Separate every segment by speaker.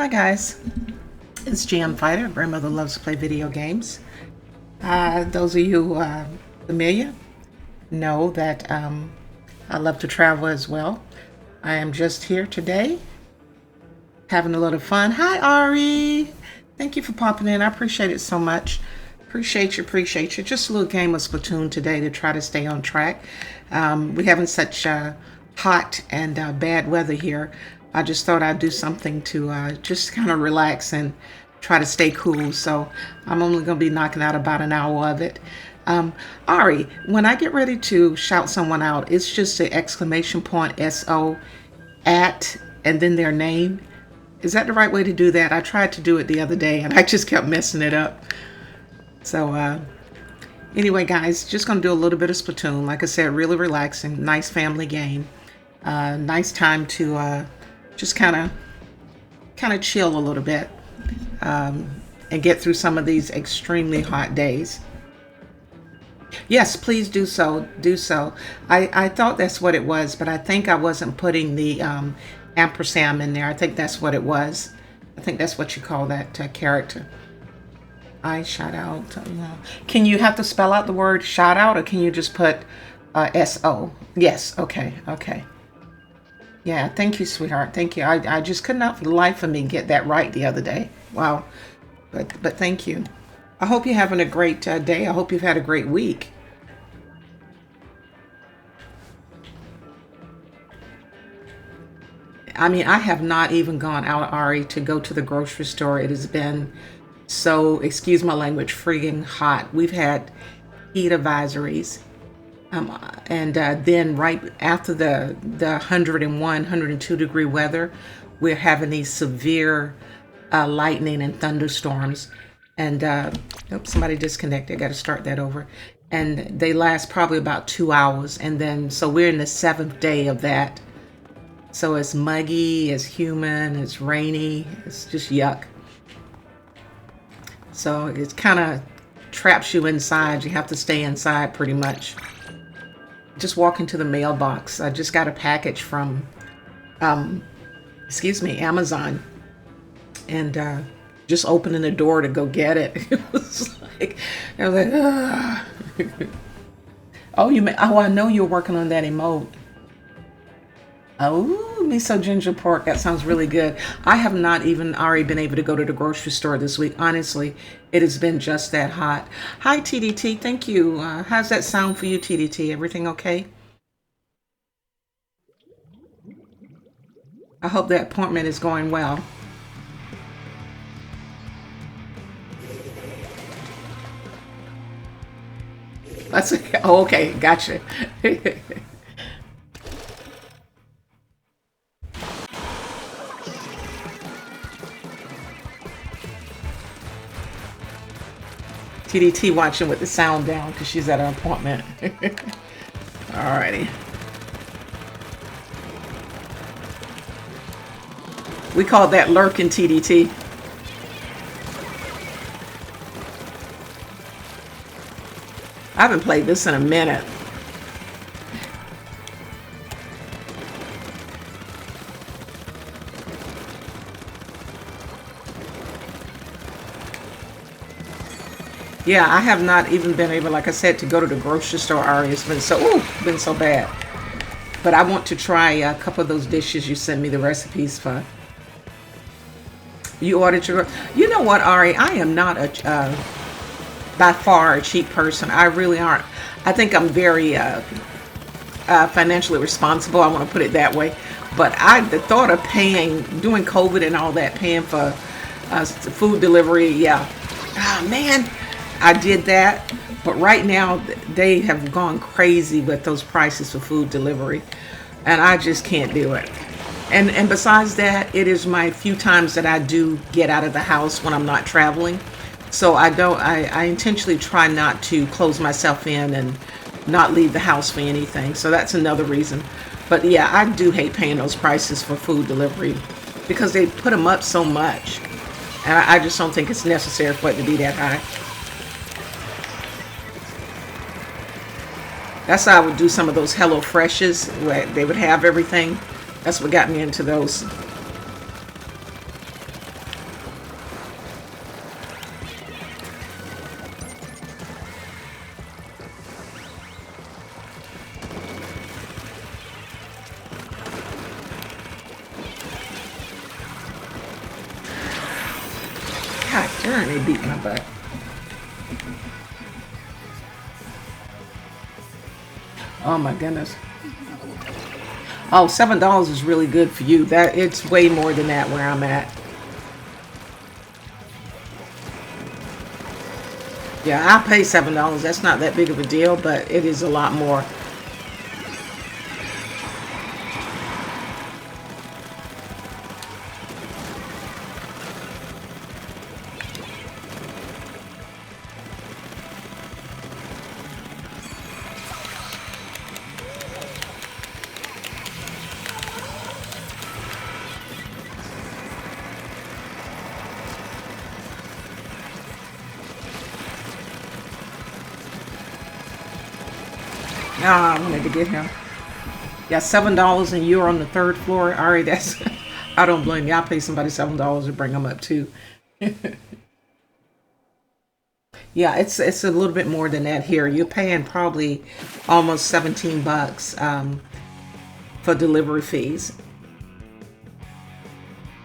Speaker 1: Hi guys, it's GM Fighter. Grandmother loves to play video games. Those of you familiar know that I love to travel as well. I am just here today having a little fun. Hi Ari, thank you for popping in. I appreciate it so much. Appreciate you. Just a little game of Splatoon today to try to stay on track. We're having such hot and bad weather here. I just thought I'd do something to just kind of relax and try to stay cool. So I'm only going to be knocking out about an hour of it. Ari, when I get ready to shout someone out, it's just the exclamation point SO at and then their name. Is that the right way to do that? I tried to do it the other day and I just kept messing it up. So anyway, guys, just going to do a little bit of Splatoon. Like I said, really relaxing, nice family game. Nice time to just kind of chill a little bit and get through some of these extremely hot days. Yes, please do so. I thought that's what it was, but I think I wasn't putting the ampersand in there. I think that's what it was. I think that's what you call that character. I shout out. Can you have to spell out the word shout out, or can you just put SO? Yes. Okay. Yeah, thank you, sweetheart. Thank you. I just could not for the life of me get that right the other day. Wow. But thank you. I hope you're having a great day. I hope you've had a great week. I mean, I have not even gone out, Ari, to go to the grocery store. It has been so, excuse my language, friggin' hot. We've had heat advisories. And then right after the 101, 102 degree weather, we're having these severe lightning and thunderstorms. And oops, somebody disconnected. Got to start that over. And they last probably about 2 hours. And then, so we're in the 7th day of that. So it's muggy, it's humid, it's rainy, it's just yuck. So it kind of traps you inside. You have to stay inside pretty much. Just walk into the mailbox. I just got a package from, Amazon. And just opening the door to go get it. I was like, ugh. I know you're working on that emote. Oh, miso ginger pork. That sounds really good. I have not even already been able to go to the grocery store this week. Honestly, it has been just that hot. Hi, TDT. Thank you. How's that sound for you, TDT? Everything okay? I hope that appointment is going well. That's okay. Oh, okay. Gotcha. TDT watching with the sound down because she's at an appointment. Alrighty. We call that lurking, TDT. I haven't played this in a minute. Yeah, I have not even been able, like I said, to go to the grocery store, Ari. It's been so bad. But I want to try a couple of those dishes you sent me the recipes for. You ordered your... You know what, Ari? I am not by far a cheap person. I really aren't. I think I'm very financially responsible. I want to put it that way. But the thought of doing COVID and all that, paying for food delivery, yeah. Ah, man. I did that, but right now they have gone crazy with those prices for food delivery, and I just can't do it. And besides that, it is my few times that I do get out of the house when I'm not traveling. So I intentionally try not to close myself in and not leave the house for anything. So that's another reason. But yeah, I do hate paying those prices for food delivery because they put them up so much, and I just don't think it's necessary for it to be that high. That's how I would do some of those Hello Freshes where they would have everything. That's what got me into those. Darn, they beat my butt. Oh my goodness. Oh, $7 is really good for you. That it's way more than that where I'm at. Yeah, I pay $7. That's not that big of a deal, but it is a lot more. Ah, I wanted to get him. Yeah, $7 and you're on the third floor. All right, that's. I don't blame you. I'll pay somebody $7 to bring them up too. Yeah, it's a little bit more than that here. You're paying probably almost 17 bucks for delivery fees.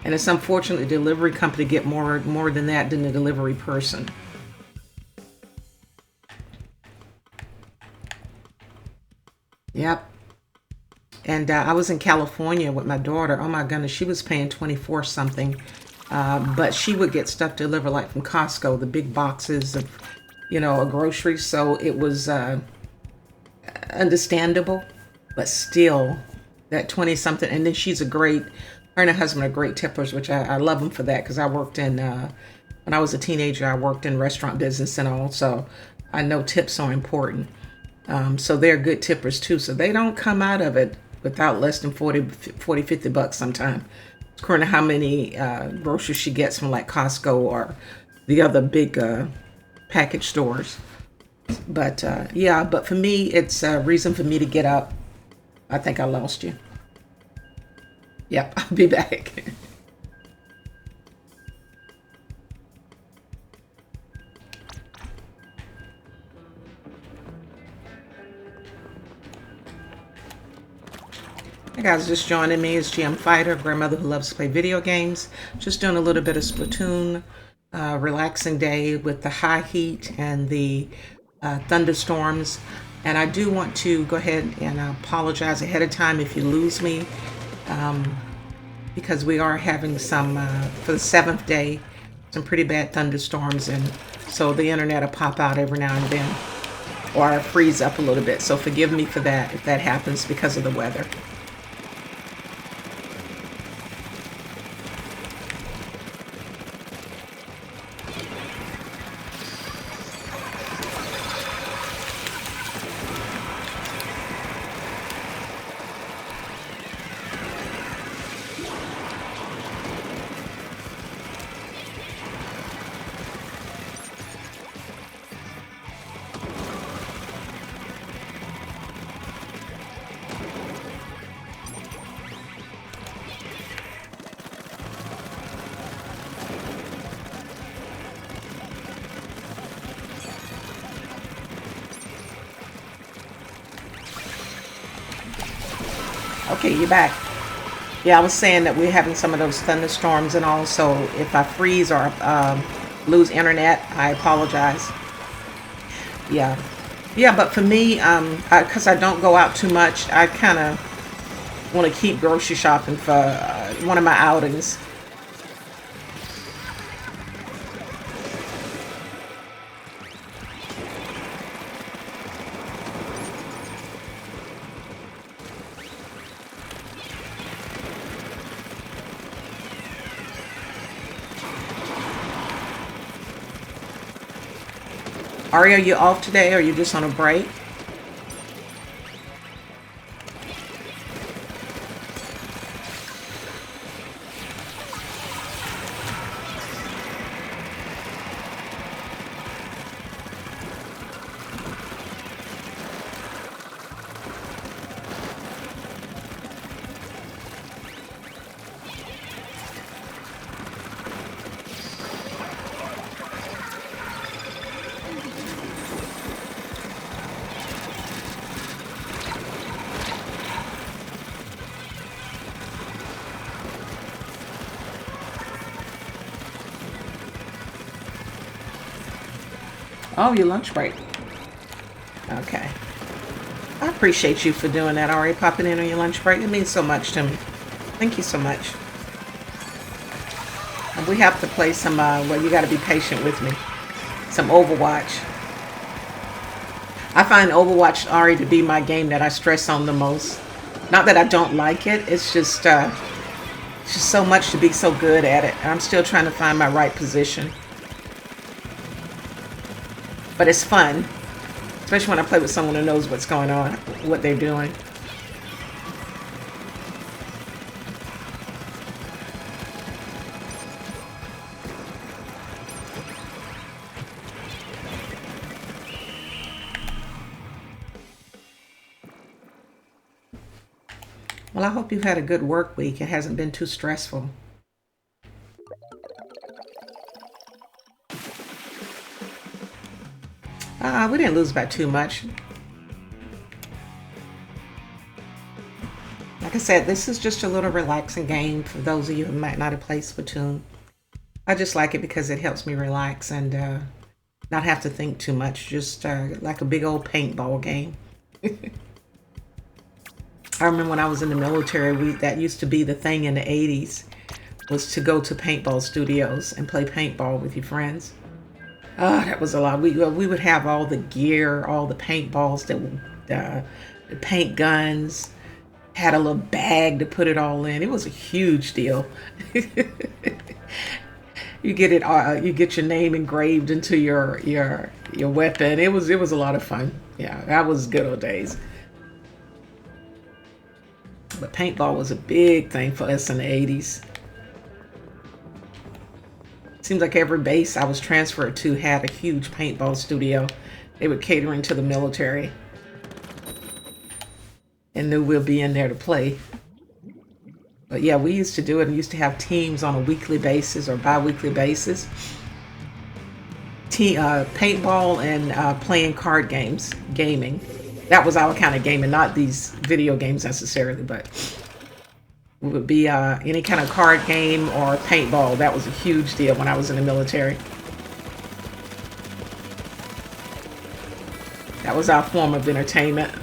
Speaker 1: And it's unfortunate the delivery company get more than that than the delivery person. Yep. And I was in California with my daughter. Oh my goodness, she was paying 24 something. But she would get stuff delivered like from Costco, the big boxes of, a grocery. So it was understandable, but still that 20 something. And then her and her husband are great tippers, which I love them for that because I worked when I was a teenager, I worked in restaurant business and all. So I know tips are important. So they're good tippers too. So they don't come out of it without less than 50 bucks sometimes. According to how many groceries she gets from like Costco or the other big package stores. But yeah, but for me, it's a reason for me to get up. I think I lost you. Yep, I'll be back. Hey guys, just joining me is GM Fighter, grandmother who loves to play video games. Just doing a little bit of Splatoon, relaxing day with the high heat and the thunderstorms. And I do want to go ahead and apologize ahead of time if you lose me, because we are having some, for the 7th day, some pretty bad thunderstorms. And so the internet will pop out every now and then or freeze up a little bit. So forgive me for that if that happens because of the weather. Okay, you're back. Yeah, I was saying that we're having some of those thunderstorms, and also if I freeze or lose internet, I apologize. Yeah, yeah, but for me, because I don't go out too much, I kind of want to keep grocery shopping for one of my outings. Ari, are you off today or are you just on a break? Oh, your lunch break. Okay. I appreciate you for doing that, Ari, popping in on your lunch break. It means so much to me. Thank you so much. And we have to play some, well, you got to be patient with me. Some Overwatch. I find Overwatch, Ari, to be my game that I stress on the most. Not that I don't like it. It's just so much to be so good at it. I'm still trying to find my right position. But it's fun. Especially when I play with someone who knows what's going on, what they're doing. Well, I hope you've had a good work week. It hasn't been too stressful. We didn't lose by too much. Like I said, this is just a little relaxing game for those of you who might not have played Splatoon. I just like it because it helps me relax and not have to think too much. Just like a big old paintball game. I remember when I was in the military, that used to be the thing in the 80s, was to go to paintball studios and play paintball with your friends. Oh, that was a lot. We would have all the gear, all the paintballs, the paint guns, had a little bag to put it all in. It was a huge deal. You get it, you get your name engraved into your weapon. It was a lot of fun. Yeah, that was good old days. But paintball was a big thing for us in the 80s. Seems like every base I was transferred to had a huge paintball studio. They were catering to the military. And knew we'll be in there to play. But yeah, we used to do it and used to have teams on a weekly basis or bi-weekly basis. Paintball and playing card games, gaming. That was our kind of gaming, not these video games necessarily, but it would be any kind of card game or paintball. That was a huge deal when I was in the military. That was our form of entertainment.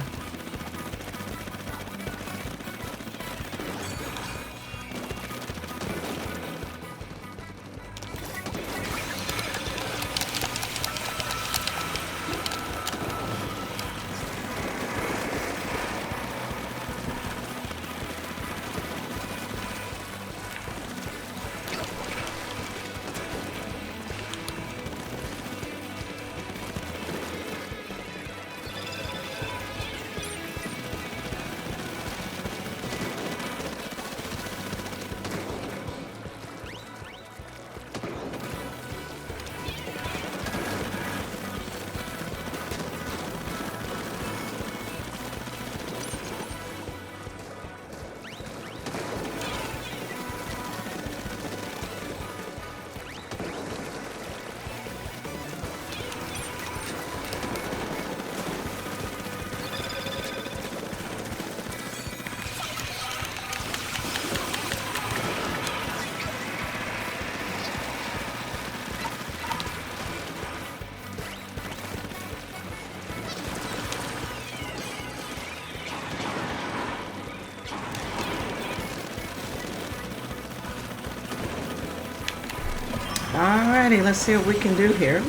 Speaker 1: Alrighty, let's see what we can do here.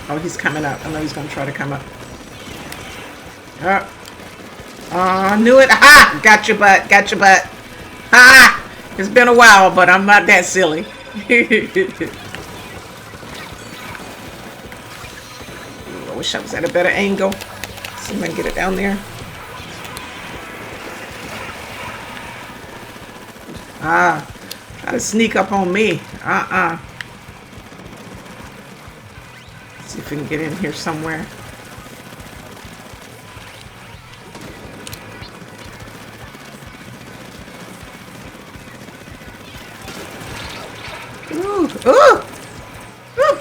Speaker 1: Oh, he's coming up. I know he's going to try to come up. I knew it. Ha! Got your butt. Got your butt. Ha! It's been a while, but I'm not that silly. I wish I was at a better angle. See if I can get it down there. Try to sneak up on me. See if we can get in here somewhere. Ooh, ooh, ooh.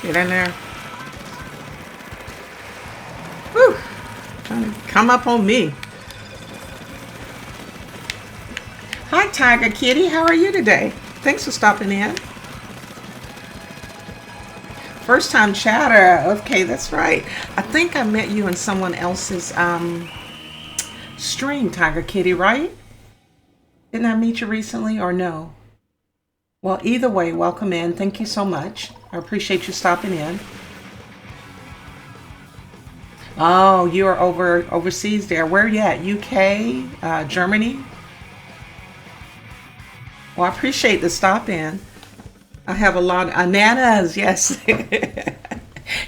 Speaker 1: Get in there. Whew. Trying to come up on me. Hi, Tiger Kitty. How are you today? Thanks for stopping in. First time chatter. Okay, that's right. I think I met you in someone else's stream, Tiger Kitty, right? Didn't I meet you recently or no? Well, either way, welcome in. Thank you so much. I appreciate you stopping in. Oh, you're overseas there. Where are you at? UK, Germany? Well, I appreciate the stop in. I have a lot of nanas, yes.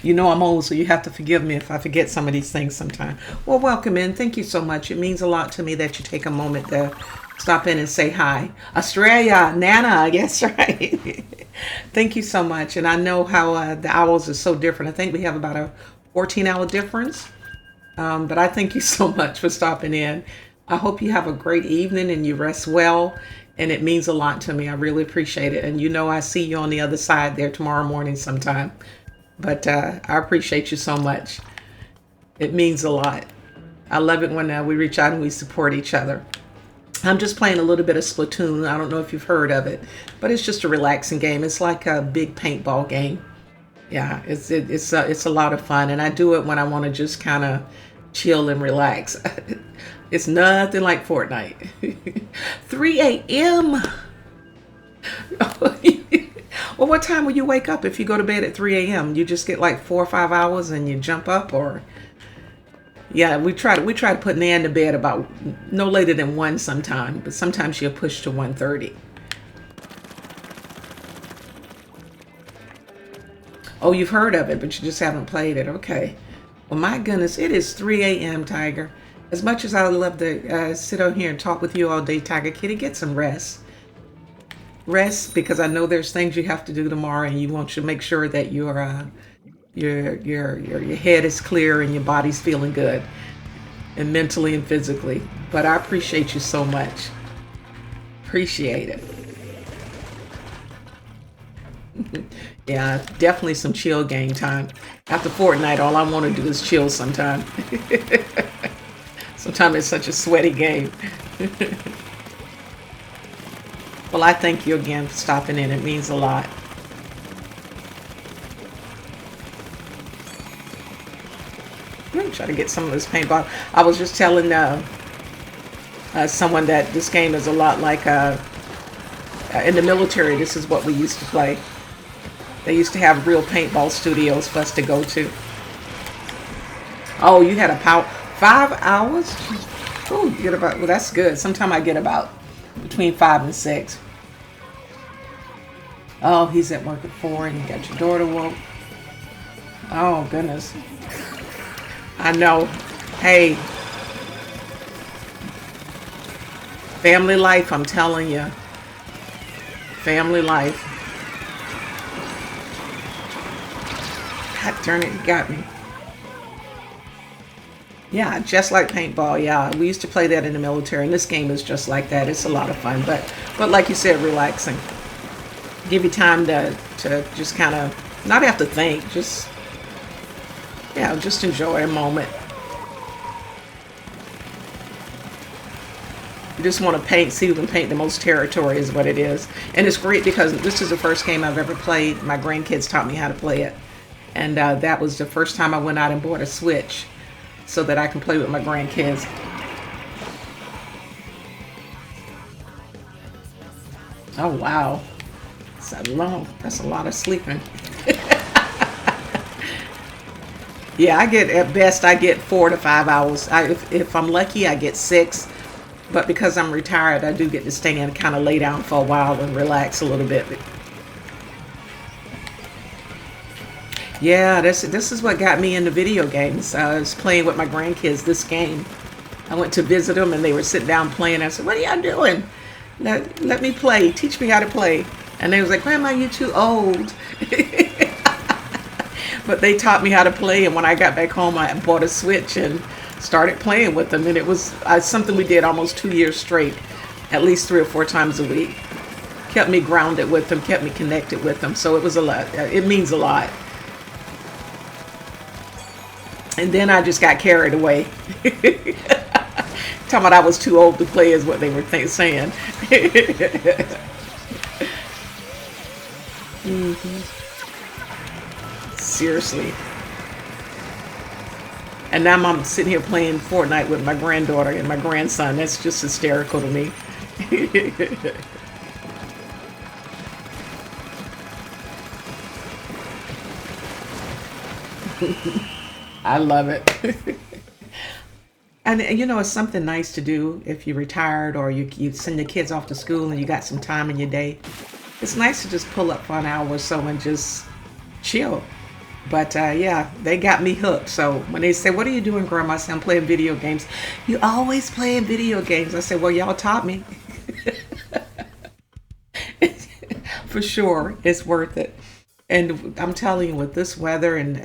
Speaker 1: You know I'm old, so you have to forgive me if I forget some of these things sometime. Well, welcome in. Thank you so much. It means a lot to me that you take a moment to stop in and say hi. Australia, Nana, yes, right. Thank you so much. And I know how the hours are so different. I think we have about a 14-hour difference. But I thank you so much for stopping in. I hope you have a great evening and you rest well. And it means a lot to me. I really appreciate it. And you know I see you on the other side there tomorrow morning sometime. But I appreciate you so much. It means a lot. I love it when we reach out and we support each other. I'm just playing a little bit of Splatoon. I don't know if you've heard of it, but it's just a relaxing game. It's like a big paintball game. Yeah, it's a lot of fun. And I do it when I want to just kind of chill and relax. It's nothing like Fortnite. 3 a.m. Well, what time will you wake up if you go to bed at 3 a.m.? You just get like 4 or 5 hours and you jump up, or? Yeah, we try to put Nan to bed about no later than 1 sometime, but sometimes she'll push to 1:30. Oh, you've heard of it, but you just haven't played it. Okay. Well, my goodness, it is 3 a.m., Tiger. As much as I would love to sit out here and talk with you all day, Tiger Kitty, get some rest. Rest, because I know there's things you have to do tomorrow, and you want to make sure that your head is clear and your body's feeling good, and mentally and physically. But I appreciate you so much. Appreciate it. Yeah, definitely some chill game time. After Fortnite, all I want to do is chill sometime. Sometimes it's such a sweaty game. Well, I thank you again for stopping in. It means a lot. Try to get some of this paintball. I was just telling someone that this game is a lot like in the military. This is what we used to play. They used to have real paintball studios for us to go to. Oh, you had a 5 hours? Oh, you get about, well, that's good. Sometimes I get about between 5 and 6. Oh, he's at work at 4 and you got your daughter woke. Oh, goodness. I know. Hey. Family life, I'm telling you. Family life. God darn it, you got me. Yeah, just like paintball. Yeah, we used to play that in the military, and this game is just like that. It's a lot of fun, but like you said, relaxing. Give you time to just kind of not have to think, just enjoy a moment. You just want to paint, see who can paint the most territory is what it is. And it's great because this is the first game I've ever played. My grandkids taught me how to play it, and that was the first time I went out and bought a Switch so that I can play with my grandkids. Oh, wow. That's a lot of sleeping. Yeah, at best I get 4 to 5 hours. If I'm lucky, I get 6. But because I'm retired, I do get to stay and kind of lay down for a while and relax a little bit. Yeah, this is what got me into video games. I was playing with my grandkids this game. I went to visit them and they were sitting down playing. I said, "What are y'all doing? Let me play. Teach me how to play." And they was like, "Grandma, you're too old." But they taught me how to play, and when I got back home, I bought a Switch and started playing with them. And it was something we did almost 2 years straight, at least 3 or 4 times a week. Kept me grounded with them, kept me connected with them. So it was a lot. It means a lot. And then I just got carried away. Talking about I was too old to play is what they were saying. Seriously. And now I'm sitting here playing Fortnite with my granddaughter and my grandson. That's just hysterical to me. I love it. And you know, it's something nice to do if you're retired or you send your kids off to school and you got some time in your day. It's nice to just pull up for an hour or so and just chill. But yeah, they got me hooked. So when they say, "What are you doing, Grandma?" I say, "I'm playing video games." "You always playing video games." I said, "Well, y'all taught me." For sure, it's worth it. And I'm telling you, with this weather and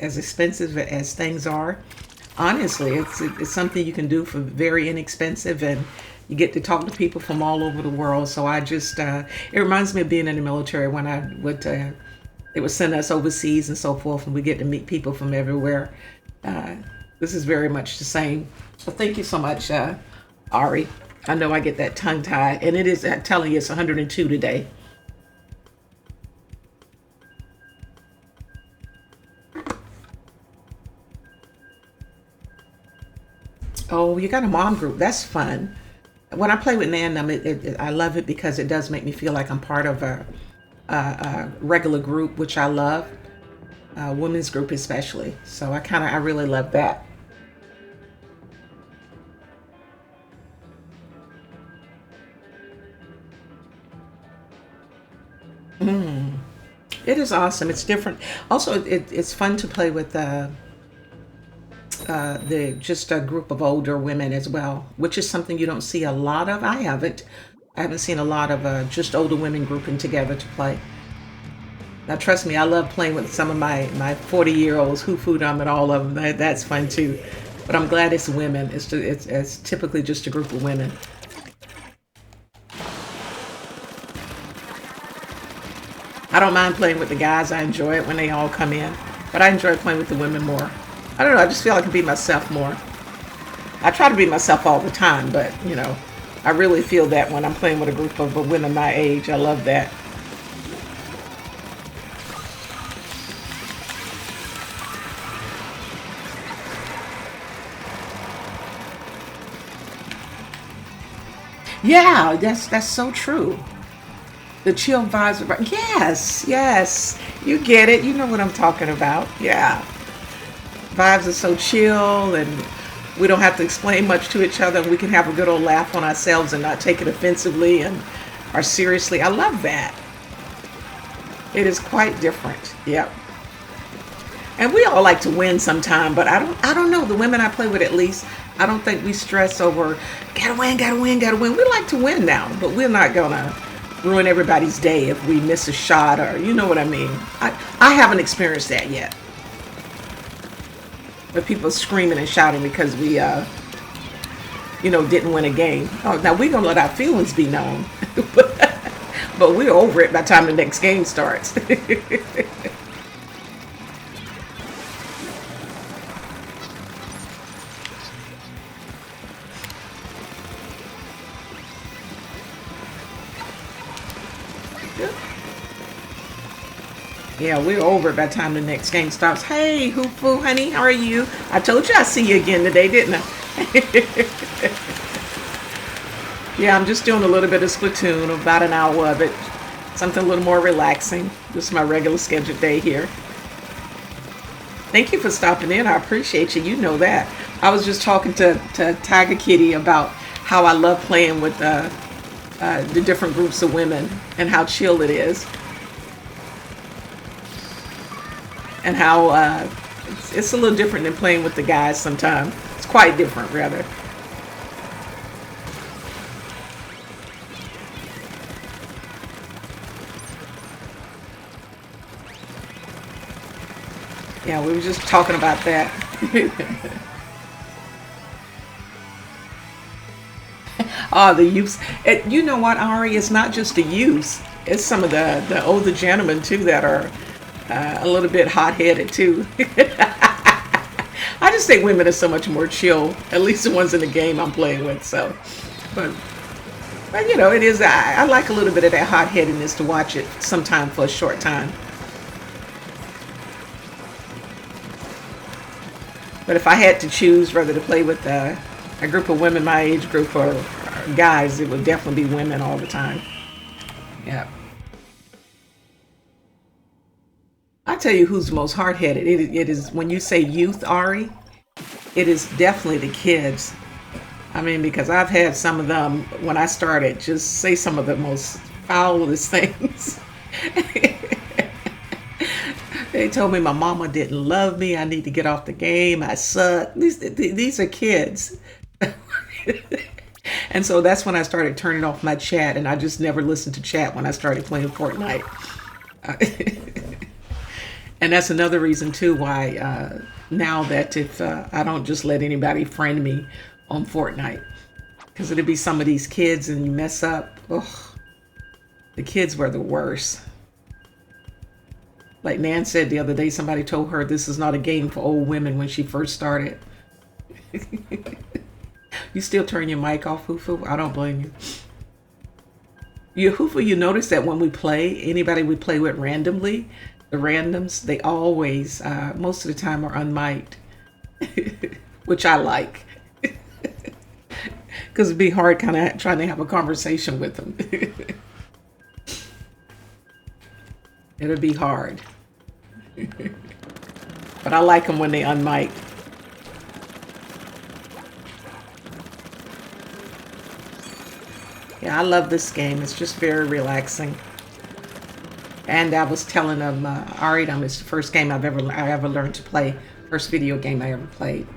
Speaker 1: as expensive as things are, honestly, it's something you can do for very inexpensive, and you get to talk to people from all over the world. So I just, it reminds me of being in the military when I would, they would send us overseas and so forth, and we get to meet people from everywhere. This is very much the same. So thank you so much, Ari. I know I get that tongue tied, and it is, I'm telling you, it's 102 today. Oh, you got a mom group. That's fun. When I play with Nandum, I love it because it does make me feel like I'm part of a regular group, which I love. Women's group especially. So I really love that. It is awesome. It's different. Also, it's fun to play with the just a group of older women as well, which is something you don't see a lot of. I haven't seen a lot of just older women grouping together to play. Now, trust me, I love playing with some of my 40-year-olds, who food them and all of them. That's fun too. But I'm glad it's women. It's typically just a group of women. I don't mind playing with the guys. I enjoy it when they all come in, but I enjoy playing with the women more. I don't know. I just feel I can be myself more. I try to be myself all the time, but you know, I really feel that when I'm playing with a group of women my age. I love that. Yeah, that's so true. The chill vibes. Yes, yes. You get it. You know what I'm talking about. Yeah. Vibes are so chill, and we don't have to explain much to each other. We can have a good old laugh on ourselves and not take it offensively and or seriously. I love that. It is quite different. Yep. And we all like to win sometime, but I don't know. The women I play with, at least, I don't think we stress over gotta win, gotta win, gotta win. We like to win now, but we're not gonna ruin everybody's day if we miss a shot, or you know what I mean. I haven't experienced that yet. But people screaming and shouting because we didn't win a game. Oh, now we're gonna let our feelings be known. But we're over it by the time the next game starts. Yeah, we're over it by the time the next game starts. Hey, Hoofu, honey, how are you? I told you I'd see you again today, didn't I? Yeah, I'm just doing a little bit of Splatoon, about an hour of it. Something a little more relaxing. This is my regular scheduled day here. Thank you for stopping in. I appreciate you. You know that. I was just talking to Tiger Kitty about how I love playing with the different groups of women and how chill it is. And how it's a little different than playing with the guys sometimes. It's quite different, rather. Yeah, we were just talking about that. Oh, the youths. You know what, Ari? It's not just the youths. It's some of the older gentlemen, too, that are a little bit hot-headed, too. I just think women are so much more chill. At least the ones in the game I'm playing with. So, but you know, it is. I like a little bit of that hot headedness to watch it sometime for a short time. But if I had to choose whether to play with a group of women my age group or guys, it would definitely be women all the time. Yeah. I tell you who's the most hard-headed. It is when you say youth, Ari, it is definitely the kids. I mean, because I've had some of them when I started just say some of the most foulest things. They told me my mama didn't love me. I need to get off the game. I suck. These are kids. And so that's when I started turning off my chat, and I just never listened to chat when I started playing Fortnite. And that's another reason too why now that if I don't just let anybody friend me on Fortnite, because it'd be some of these kids and you mess up. Ugh, the kids were the worst. Like Nan said the other day, somebody told her this is not a game for old women when she first started. You still turn your mic off, Hufu? I don't blame you. Hufu, you notice that when we play, anybody we play with randomly, the randoms, they always, most of the time are unmiked, which I like. Because it'd be hard kind of trying to have a conversation with them. It'll be hard. But I like them when they unmic. Yeah, I love this game. It's just very relaxing. And I was telling them, Ariadam is the first game I ever learned to play. First video game I ever played.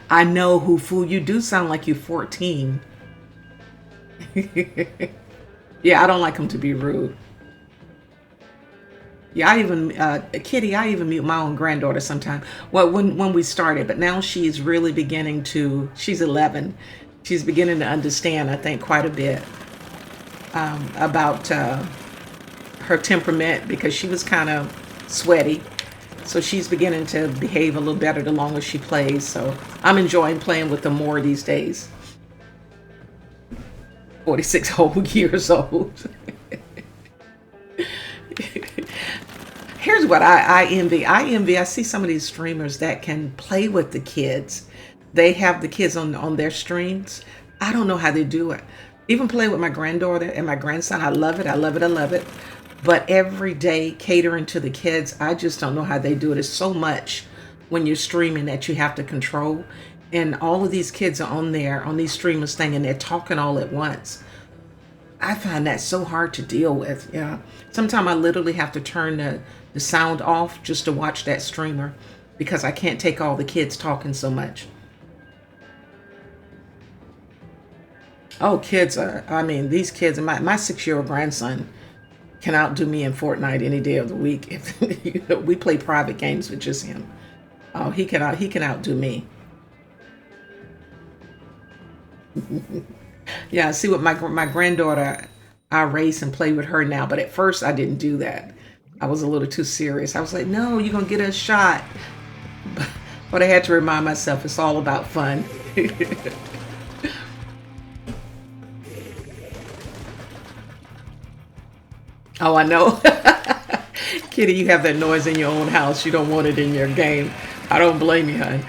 Speaker 1: I know, Hufu, you do sound like you're 14. Yeah, I don't like him to be rude. Yeah, I even, Kitty, I even mute my own granddaughter sometimes. Well, when we started, but now she's really beginning to, she's 11. She's beginning to understand, I think, quite a bit about her temperament, because she was kind of sweaty. So she's beginning to behave a little better the longer she plays. So I'm enjoying playing with them more these days. 46 whole years old. Here's what I envy. I see some of these streamers that can play with the kids. They have the kids on their streams. I don't know how they do it. Even playing with my granddaughter and my grandson, I love it. I love it. I love it. But every day catering to the kids, I just don't know how they do it. It's so much when you're streaming that you have to control. And all of these kids are on there, on these streamers thing, and they're talking all at once. I find that so hard to deal with. Yeah. Sometimes I literally have to turn the sound off just to watch that streamer, because I can't take all the kids talking so much. Oh, kids are, I mean, these kids, my 6-year-old grandson can outdo me in Fortnite any day of the week. If we play private games with just him. Oh, he can outdo me. Yeah, see, with my granddaughter, I race and play with her now. But at first, I didn't do that. I was a little too serious. I was like, no, you're going to get a shot. But I had to remind myself it's all about fun. Oh, I know. Kitty, you have that noise in your own house. You don't want it in your game. I don't blame you, hon.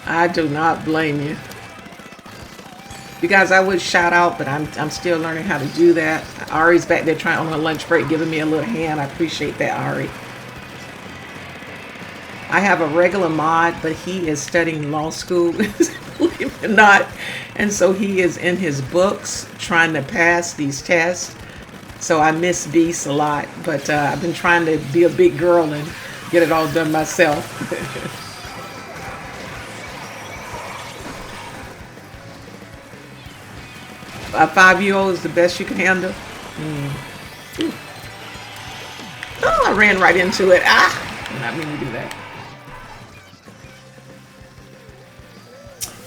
Speaker 1: I do not blame you. You guys, I would shout out, but I'm still learning how to do that. Ari's back there trying on her lunch break, giving me a little hand. I appreciate that, Ari. I have a regular mod, but he is studying law school, believe it or not. And so he is in his books trying to pass these tests. So I miss Beast a lot, but I've been trying to be a big girl and get it all done myself. A 5-year-old is the best you can handle. Oh, I ran right into it. Ah, did not mean to do that.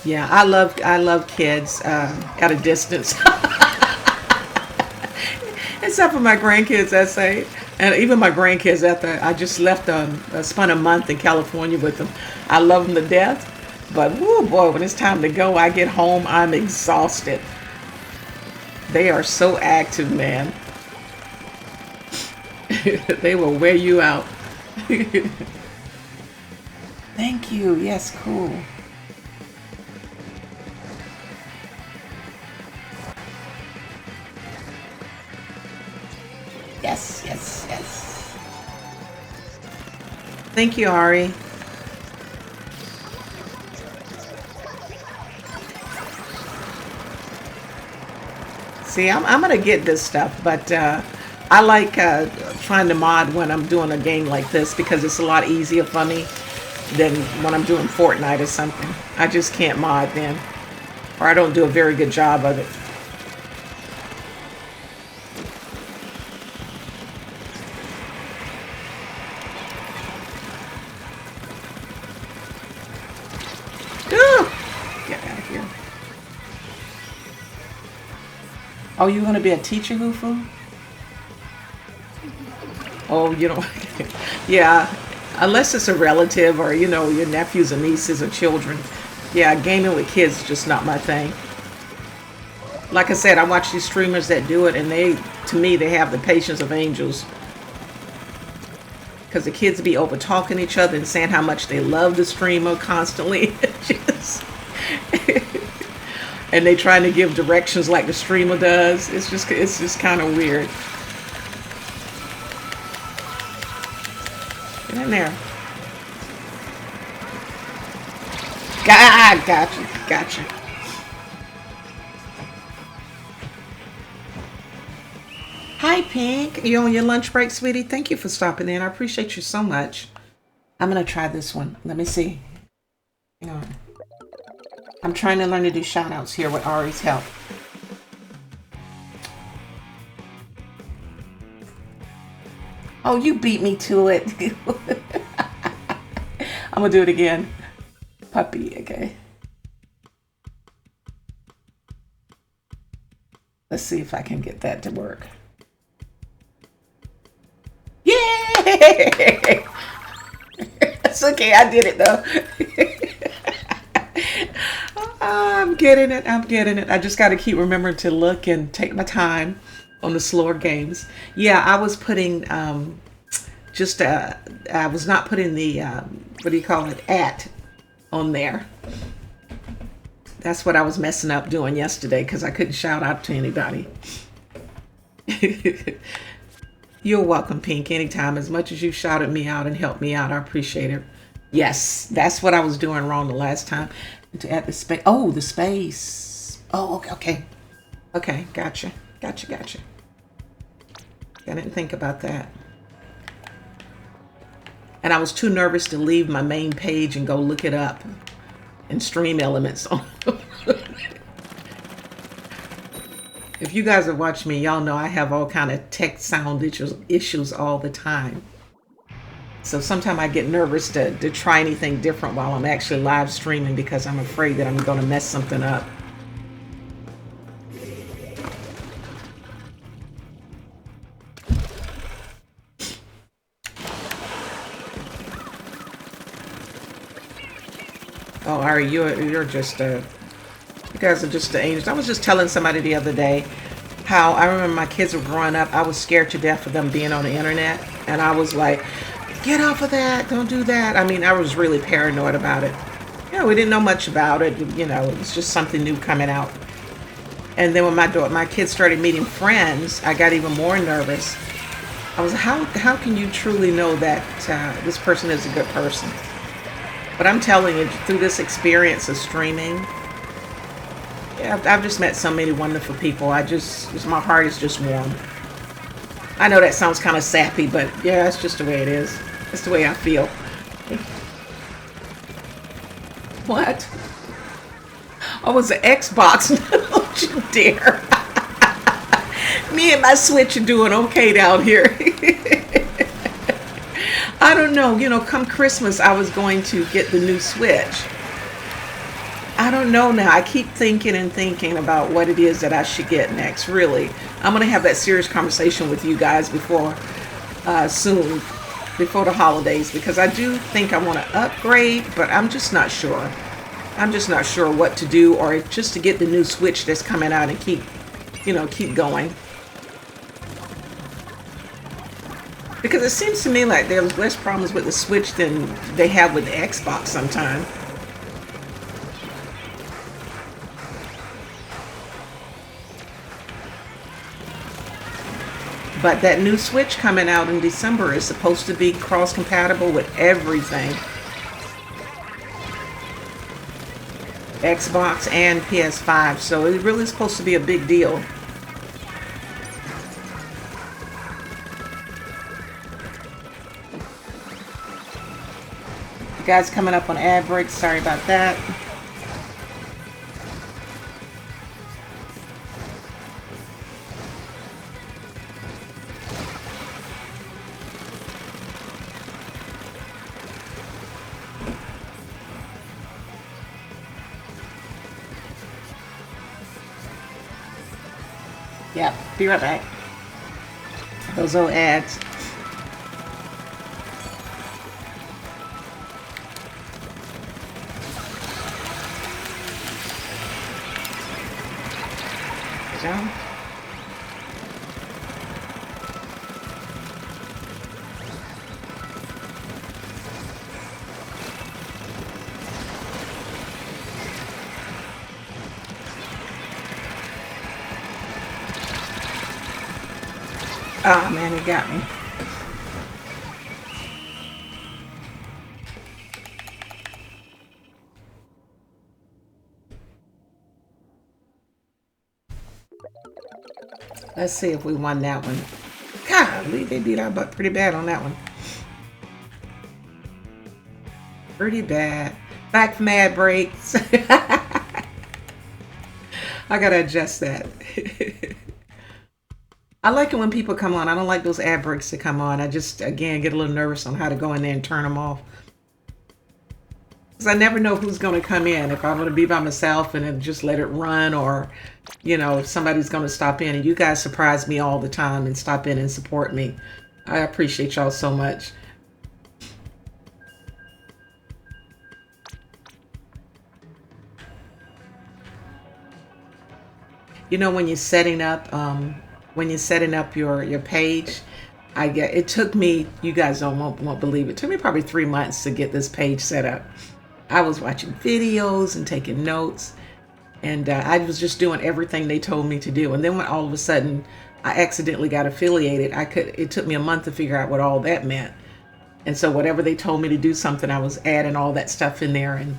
Speaker 1: Yeah, I love kids at a distance. And Except for my grandkids, I say. And even my grandkids, after I just left, spent a month in California with them. I love them to death. But, whoo, boy, when it's time to go, I get home, I'm exhausted. They are so active, man. They will wear you out. Thank you. Yes, cool. Yes, yes, yes. Thank you, Ari. See, I'm gonna get this stuff, but I like trying to mod when I'm doing a game like this because it's a lot easier for me than when I'm doing Fortnite or something. I just can't mod then, or I don't do a very good job of it. Get out of here. Oh, you gonna be a teacher, Hufu? Oh, you don't. Yeah, unless it's a relative or, your nephews and nieces or children. Yeah, gaming with kids is just not my thing. Like I said, I watch these streamers that do it, and to me, they have the patience of angels. Because the kids be over talking each other and saying how much they love the streamer constantly. And they trying to give directions like the streamer does. It's just kind of weird. Get in there. Gotcha. Hi, Pink. You on your lunch break, sweetie? Thank you for stopping in. I appreciate you so much. I'm going to try this one. Let me see. Hang on. I'm trying to learn to do shout outs here with Ari's help. Oh, you beat me to it. I'm going to do it again. Puppy, okay. Let's see if I can get that to work. Yay! It's okay, I did it though. I'm getting it. I just got to keep remembering to look and take my time on the slower games. Yeah, I was putting I was not putting the what do you call it, on there. That's what I was messing up doing yesterday because I couldn't shout out to anybody. You're welcome, Pink, anytime. As much as you shouted me out and helped me out, I appreciate it. Yes, that's what I was doing wrong the last time. To add the space. Oh, the space. Oh, okay. Okay, gotcha. I didn't think about that. And I was too nervous to leave my main page and go look it up in Stream Elements. If you guys have watched me, y'all know I have all kind of tech sound issues all the time. So sometimes I get nervous to try anything different while I'm actually live streaming because I'm afraid that I'm going to mess something up. Oh, Ari, you're just you guys are just the angels. I was just telling somebody the other day how I remember my kids were growing up. I was scared to death of them being on the internet, and I was like, get off of that, don't do that. I mean, I was really paranoid about it. We didn't know much about it. It was just something new coming out. And then when my kids started meeting friends, I got even more nervous. I was, how can you truly know that this person is a good person? But I'm telling you, through this experience of streaming, yeah, I've just met so many wonderful people. My heart is just warm. I know that sounds kind of sappy, but yeah, it's just the way it is. It's the way I feel. What? Oh, it was an Xbox. Don't you dare. Me and my Switch are doing okay down here. I don't know. Come Christmas, I was going to get the new Switch. I don't know now. I keep thinking and thinking about what it is that I should get next. Really, I'm gonna have that serious conversation with you guys before soon, before the holidays, because I do think I want to upgrade, but I'm just not sure. I'm just not sure what to do, or just to get the new Switch that's coming out and keep, keep going. Because it seems to me like there's less problems with the Switch than they have with the Xbox sometimes. But that new Switch coming out in December is supposed to be cross-compatible with everything. Xbox and PS5, so it really is supposed to be a big deal. You guys coming up on ad break, sorry about that. Yeah, be right back. Those old ads. Down. Oh man, he got me. Let's see if we won that one. Golly, they beat our butt pretty bad on that one. Pretty bad. Back from ad breaks. I gotta adjust that. I like it when people come on. I don't like those ad breaks that come on. I just, again, get a little nervous on how to go in there and turn them off. Because I never know who's going to come in. If I'm going to be by myself and then just let it run, or, if somebody's going to stop in. And you guys surprise me all the time and stop in and support me. I appreciate y'all so much. When you're setting up, your page, it took me, you guys won't believe it took me probably 3 months to get this page set up. I was watching videos and taking notes, and I was just doing everything they told me to do. And then when all of a sudden I accidentally got affiliated, it took me a month to figure out what all that meant. And so whatever they told me to do something, I was adding all that stuff in there, and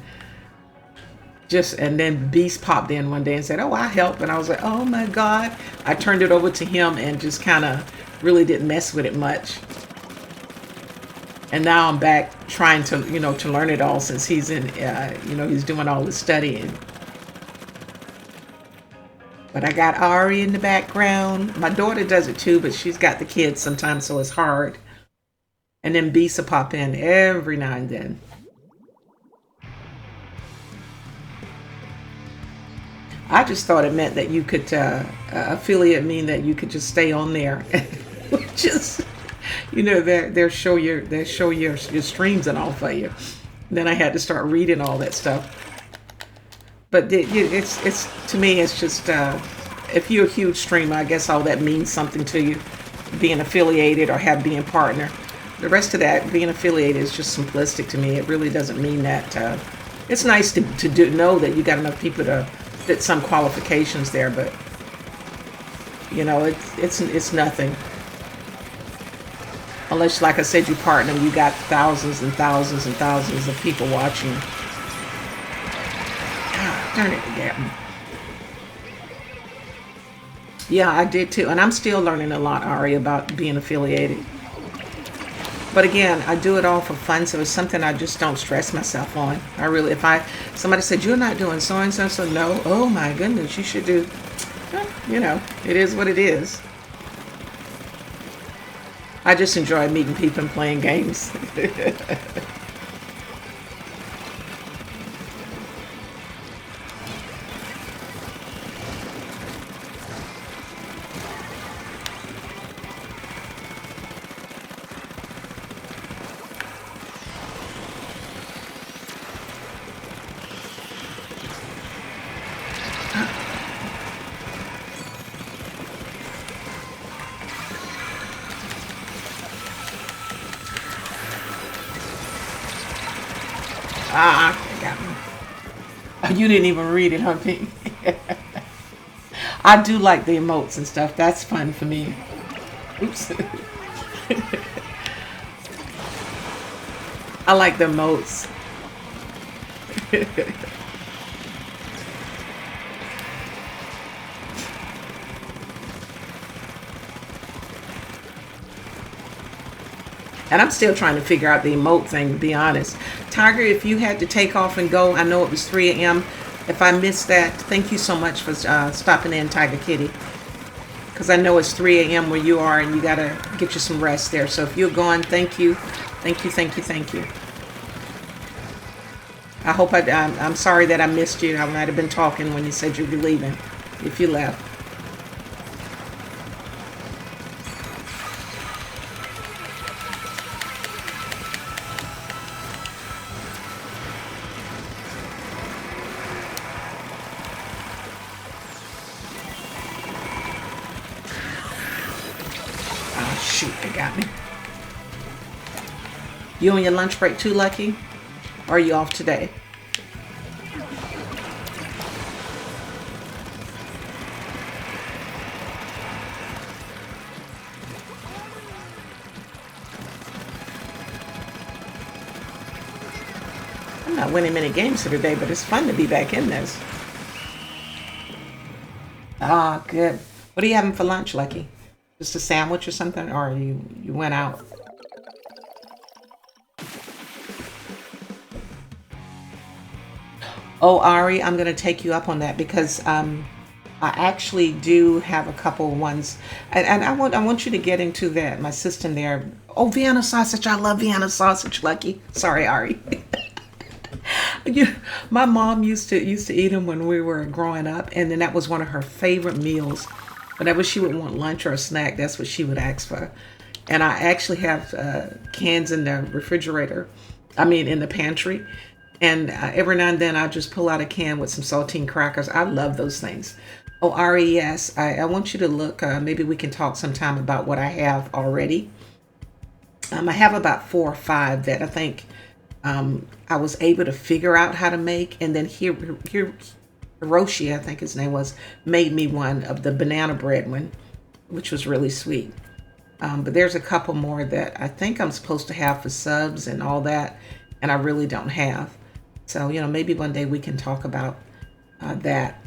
Speaker 1: then Beast popped in one day and said, "Oh, I'll help." And I was like, "Oh my God." I turned it over to him and just kind of really didn't mess with it much. And now I'm back trying to, to learn it all, since he's in, he's doing all the studying. But I got Ari in the background. My daughter does it too, but she's got the kids sometimes, so it's hard. And then Beast will pop in every now and then. I just thought it meant that you could affiliate, mean that you could just stay on there, just they'll show your streams and all for you. Then I had to start reading all that stuff. But it's to me, it's just if you're a huge streamer, I guess all that means something to you, being affiliated or being partner. The rest of that, being affiliated, is just simplistic to me. It really doesn't mean that. It's nice to know that you got enough people to fit some qualifications there, but it's nothing. Unless, like I said, you partner, you got thousands and thousands and thousands of people watching. God, darn it again. Yeah, I did too, and I'm still learning a lot, Ari, about being affiliated. But again, I do it all for fun, so it's something I just don't stress myself on. Somebody said, "You're not doing so and so," so no. Oh my goodness, you should do. It is what it is. I just enjoy meeting people and playing games. Ah, they got me. Oh, you didn't even read it, huh, Pink? I do like the emotes and stuff. That's fun for me. Oops. I like the emotes. And I'm still trying to figure out the emote thing, to be honest. Tiger, if you had to take off and go, I know it was 3 a.m. If I missed that, thank you so much for stopping in, Tiger Kitty. Because I know it's 3 a.m. where you are and you got to get you some rest there. So if you're gone, thank you. Thank you, thank you, thank you. I hope I'm sorry that I missed you. I might have been talking when you said you'd be leaving, if you left. Oh, shoot, they got me. You on your lunch break too, Lucky? Or are you off today? I'm not winning many games today, but it's fun to be back in this. Ah, good. What are you having for lunch, Lucky? Just a sandwich or something? Or you went out? Oh, Ari, I'm going to take you up on that because I actually do have a couple ones, and I want you to get into that. My system there. Oh, Vienna sausage! I love Vienna sausage, Lucky. Sorry, Ari. My mom used to eat them when we were growing up, and then that was one of her favorite meals. Whenever she would want lunch or a snack, that's what she would ask for. And I actually have cans in the refrigerator. I mean, in the pantry. And every now and then I'll just pull out a can with some saltine crackers. I love those things. Oh, Ari, yes. I want you to look. Maybe we can talk sometime about what I have already. I have about 4 or 5 that I think I was able to figure out how to make. And then here Hiroshi, I think his name was, made me one of the banana bread one, which was really sweet. But there's a couple more that I think I'm supposed to have for subs and all that, and I really don't have. So, maybe one day we can talk about that,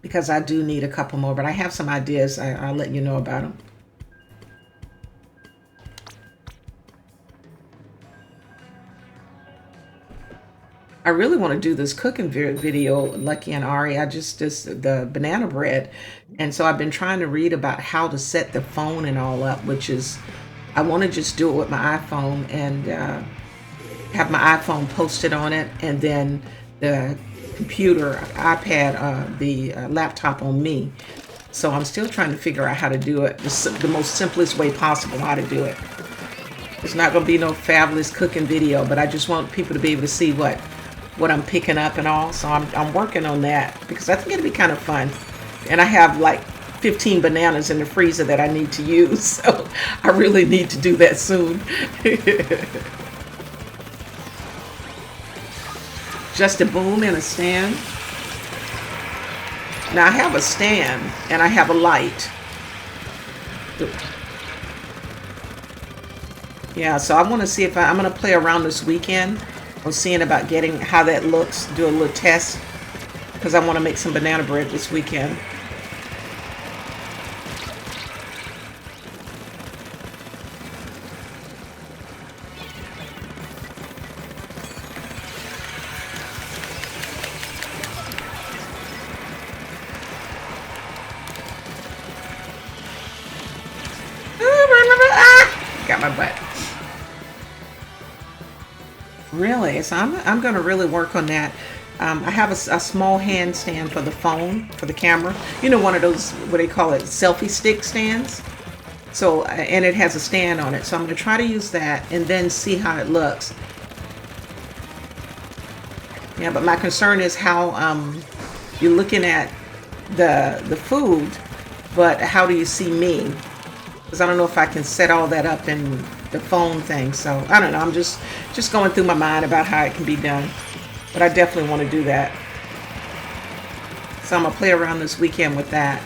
Speaker 1: because I do need a couple more, but I have some ideas. I'll let you know about them. I really want to do this cooking video, Lucky and Ari. The banana bread. And so I've been trying to read about how to set the phone and all up, which is, I want to just do it with my iPhone and have my iPhone posted on it, and then the computer, iPad, the laptop on me. So I'm still trying to figure out how to do it the most simplest way possible, how to do it. It's not going to be no fabulous cooking video, but I just want people to be able to see what I'm picking up and all. So I'm working on that because I think it'll be kind of fun. And I have like 15 bananas in the freezer that I need to use. So I really need to do that soon. Just a boom and a stand. Now I have a stand and I have a light. Yeah, so I want to see if I'm going to play around this weekend on seeing about getting how that looks, do a little test, because I want to make some banana bread this weekend. Got my butt. Really? So I'm going to really work on that. I have a small handstand for the phone, for the camera. One of those, what do they call it, selfie stick stands. So, and it has a stand on it. So I'm going to try to use that and then see how it looks. Yeah, but my concern is how you're looking at the food, but how do you see me? because I don't know if I can set all that up in the phone thing. So I don't know. I'm just going through my mind about how it can be done. But I definitely want to do that. So I'm going to play around this weekend with that.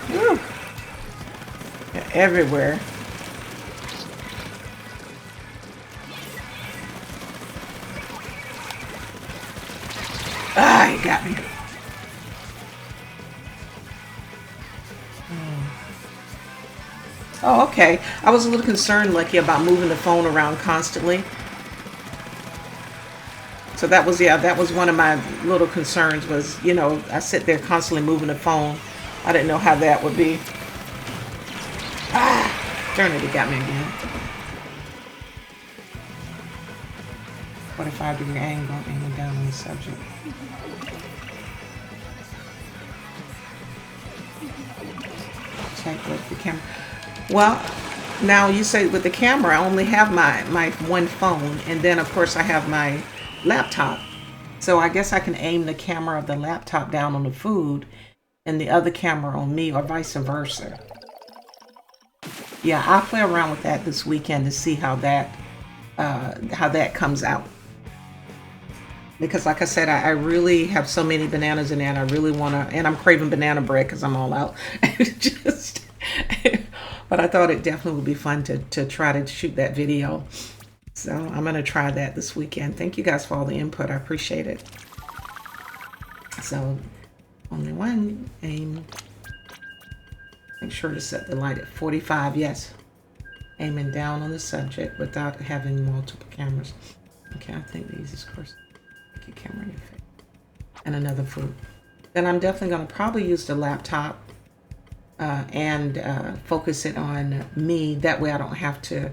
Speaker 1: Woo. They're everywhere. Ah, you got me. Oh, okay. I was a little concerned, Lucky, about moving the phone around constantly. So that was, yeah, that was one of my little concerns was, you know, I sit there constantly moving the phone. I didn't know how that would be. Ah, darn it, it got me again. 45-degree angle, aiming down on the subject. Check with the camera. Well, now you say with the camera, I only have my one phone, and then of course I have my laptop. So I guess I can aim the camera of the laptop down on the food and the other camera on me, or vice versa. Yeah, I'll play around with that this weekend to see how that comes out. Because like I said, I really have so many bananas in there, and I really want to, and I'm craving banana bread because I'm all out. Just, but I thought it definitely would be fun to try to shoot that video. So I'm going to try that this weekend. Thank you guys for all the input. I appreciate it. So only one aim. Make sure to set the light at 45. Yes. Aiming down on the subject without having multiple cameras. Okay, I think the easiest course. Take your camera in your face. And another food. Then I'm definitely going to probably use the laptop and focus it on me. That way I don't have to,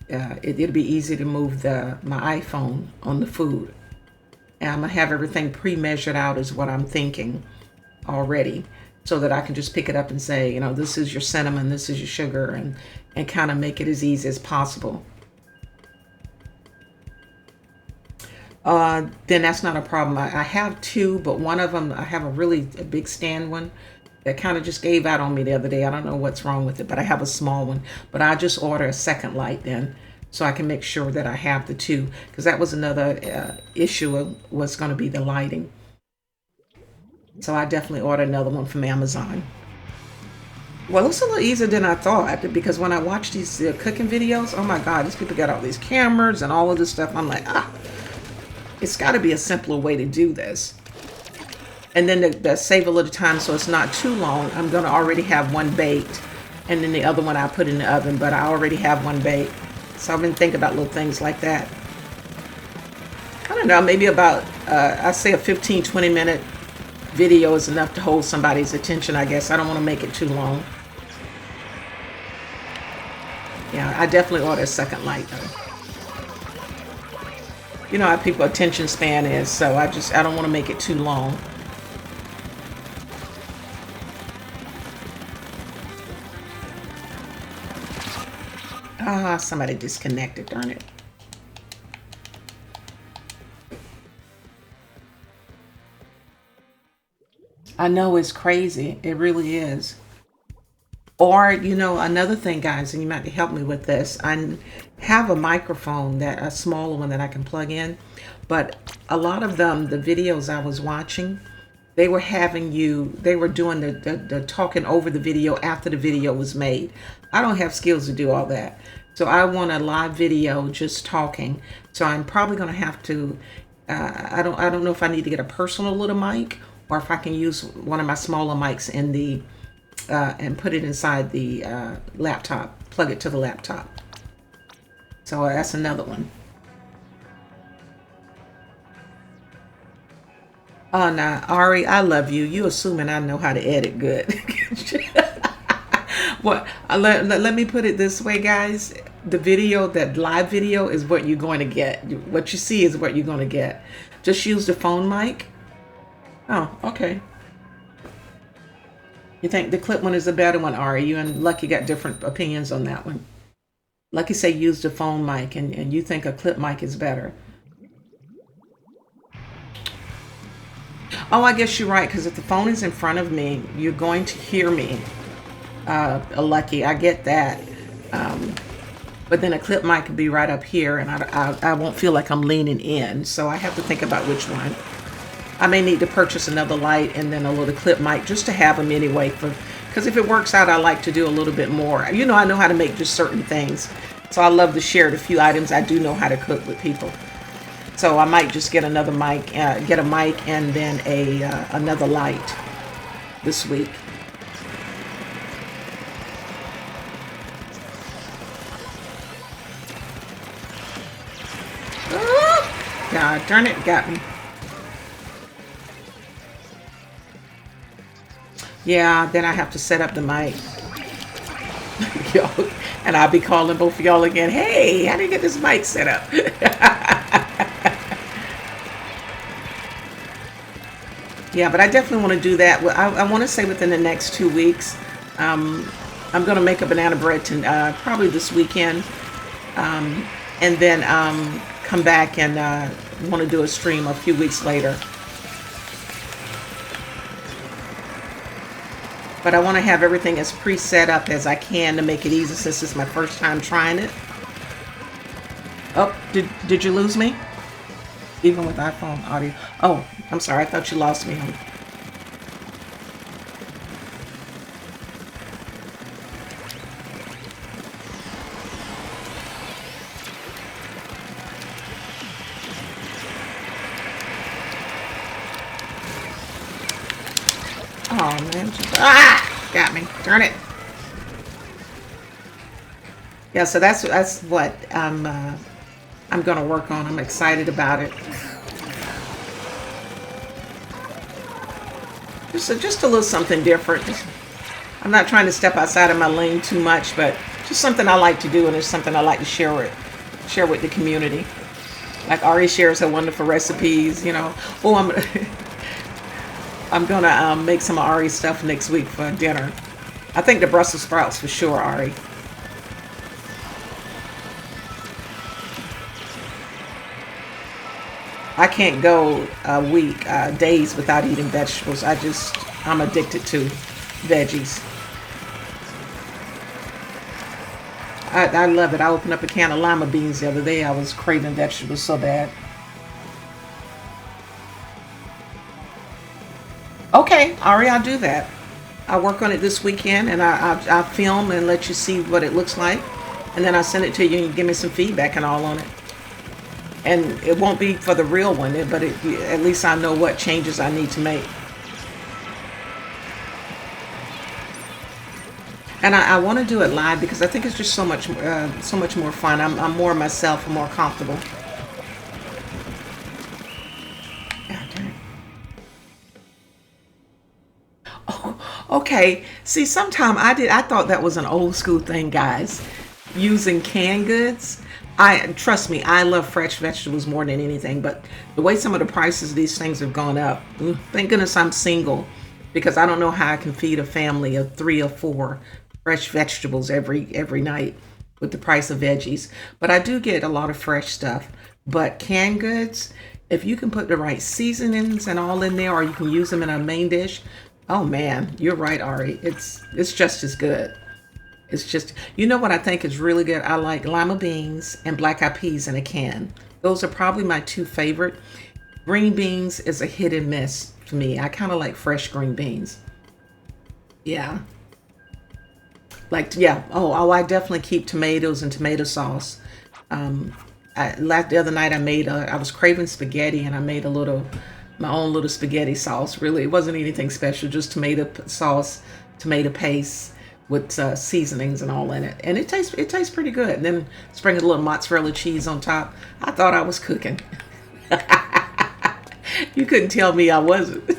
Speaker 1: it'll be easy to move my iPhone on the food. And I'm going to have everything pre-measured out is what I'm thinking already, so that I can just pick it up and say, you know, this is your cinnamon, this is your sugar, and kind of make it as easy as possible. Then that's not a problem. I have two, but one of them, I have a big stand one that kind of just gave out on me the other day. I don't know what's wrong with it, but I have a small one. But I just order a second light then, so I can make sure that I have the two, because that was another issue was going to be the lighting. So I definitely ordered another one from Amazon. Well, it's a little easier than I thought, because when I watch these cooking videos, oh my God, these people got all these cameras and all of this stuff. I'm like, it's got to be a simpler way to do this. And then to save a little time so it's not too long, I'm going to already have one baked. And then the other one I put in the oven, but I already have one baked. So I've been thinking about little things like that. I don't know, maybe about, I say a 15-20 minute video is enough to hold somebody's attention, I guess. I don't want to make it too long. Yeah, I definitely order a second light though. You know how people's attention span is, so I don't want to make it too long. Somebody disconnected, darn it. I know, it's crazy. It really is. Or, you know, another thing, guys, and you might help me with this. I have a microphone, a smaller one that I can plug in. But a lot of them, the videos I was watching, they were doing the talking over the video after the video was made. I don't have skills to do all that. So I want a live video just talking. So I'm probably going to have to, I don't know if I need to get a personal little mic, or if I can use one of my smaller mics in the, and put it inside the laptop, plug it to the laptop. So that's another one. Oh, now, Ari, I love you. You assuming I know how to edit good. Well, let me put it this way, guys. the video, that live video is what you're going to get. What you see is what you're going to get. Just use the phone mic. Oh, okay. You think the clip one is the better one, Ari? You and Lucky got different opinions on that one. Lucky say use the phone mic, and you think a clip mic is better. Oh, I guess you're right, because if the phone is in front of me, you're going to hear me. Lucky, I get that. But then a clip mic could be right up here, and I won't feel like I'm leaning in. So I have to think about which one. I may need to purchase another light and then a little clip mic just to have them anyway. Because if it works out, I like to do a little bit more. You know, I know how to make just certain things. So I love to share the few items I do know how to cook with people. So I might just get another mic, get a mic and then another light this week. Oh, God darn it, got me. Yeah, then I have to set up the mic. And I'll be calling both of y'all again. Hey, how do you get this mic set up? Yeah, but I definitely want to do that. I want to say within the next 2 weeks. I'm going to make a banana bread probably this weekend. And then come back and want to do a stream a few weeks later. But I want to have everything as pre-set up as I can to make it easy since it's my first time trying it. Oh, did you lose me? Even with iPhone audio. Oh, I'm sorry. I thought you lost me. Oh man, got me. Darn it. Yeah, so that's what I'm gonna work on. I'm excited about it. Just a little something different. I'm not trying to step outside of my lane too much, but just something I like to do, and it's something I like to share with the community. Like Ari shares her wonderful recipes, you know. Oh, I'm gonna make some of Ari's stuff next week for dinner. I think the Brussels sprouts for sure, Ari. I can't go a week, days without eating vegetables. I'm addicted to veggies. I love it. I opened up a can of lima beans the other day. I was craving vegetables so bad. Okay, Ari, I'll do that. I'll work on it this weekend, and I'll film and let you see what it looks like. And then I'll send it to you and you give me some feedback and all on it. And it won't be for the real one, but at least I know what changes I need to make. And I want to do it live because I think it's just so much more fun. I'm more myself, I'm more comfortable. Okay, see, sometime I thought that was an old school thing, guys, using canned goods. Trust me, I love fresh vegetables more than anything, but the way some of the prices of these things have gone up, thank goodness I'm single, because I don't know how I can feed a family of 3 or 4 fresh vegetables every night with the price of veggies. But I do get a lot of fresh stuff. But canned goods, if you can put the right seasonings and all in there, or you can use them in a main dish, oh man, you're right, Ari. It's just as good. It's just, you know what I think is really good? I like lima beans and black eyed peas in a can. Those are probably my 2 favorite. Green beans is a hit and miss to me. I kind of like fresh green beans. Yeah. I definitely keep tomatoes and tomato sauce. The other night I was craving spaghetti, and I made my own little spaghetti sauce. Really, it wasn't anything special, just tomato sauce, tomato paste with seasonings and all in it, and it tastes pretty good. And then sprinkle a little mozzarella cheese on top. I thought I was cooking. You couldn't tell me I wasn't.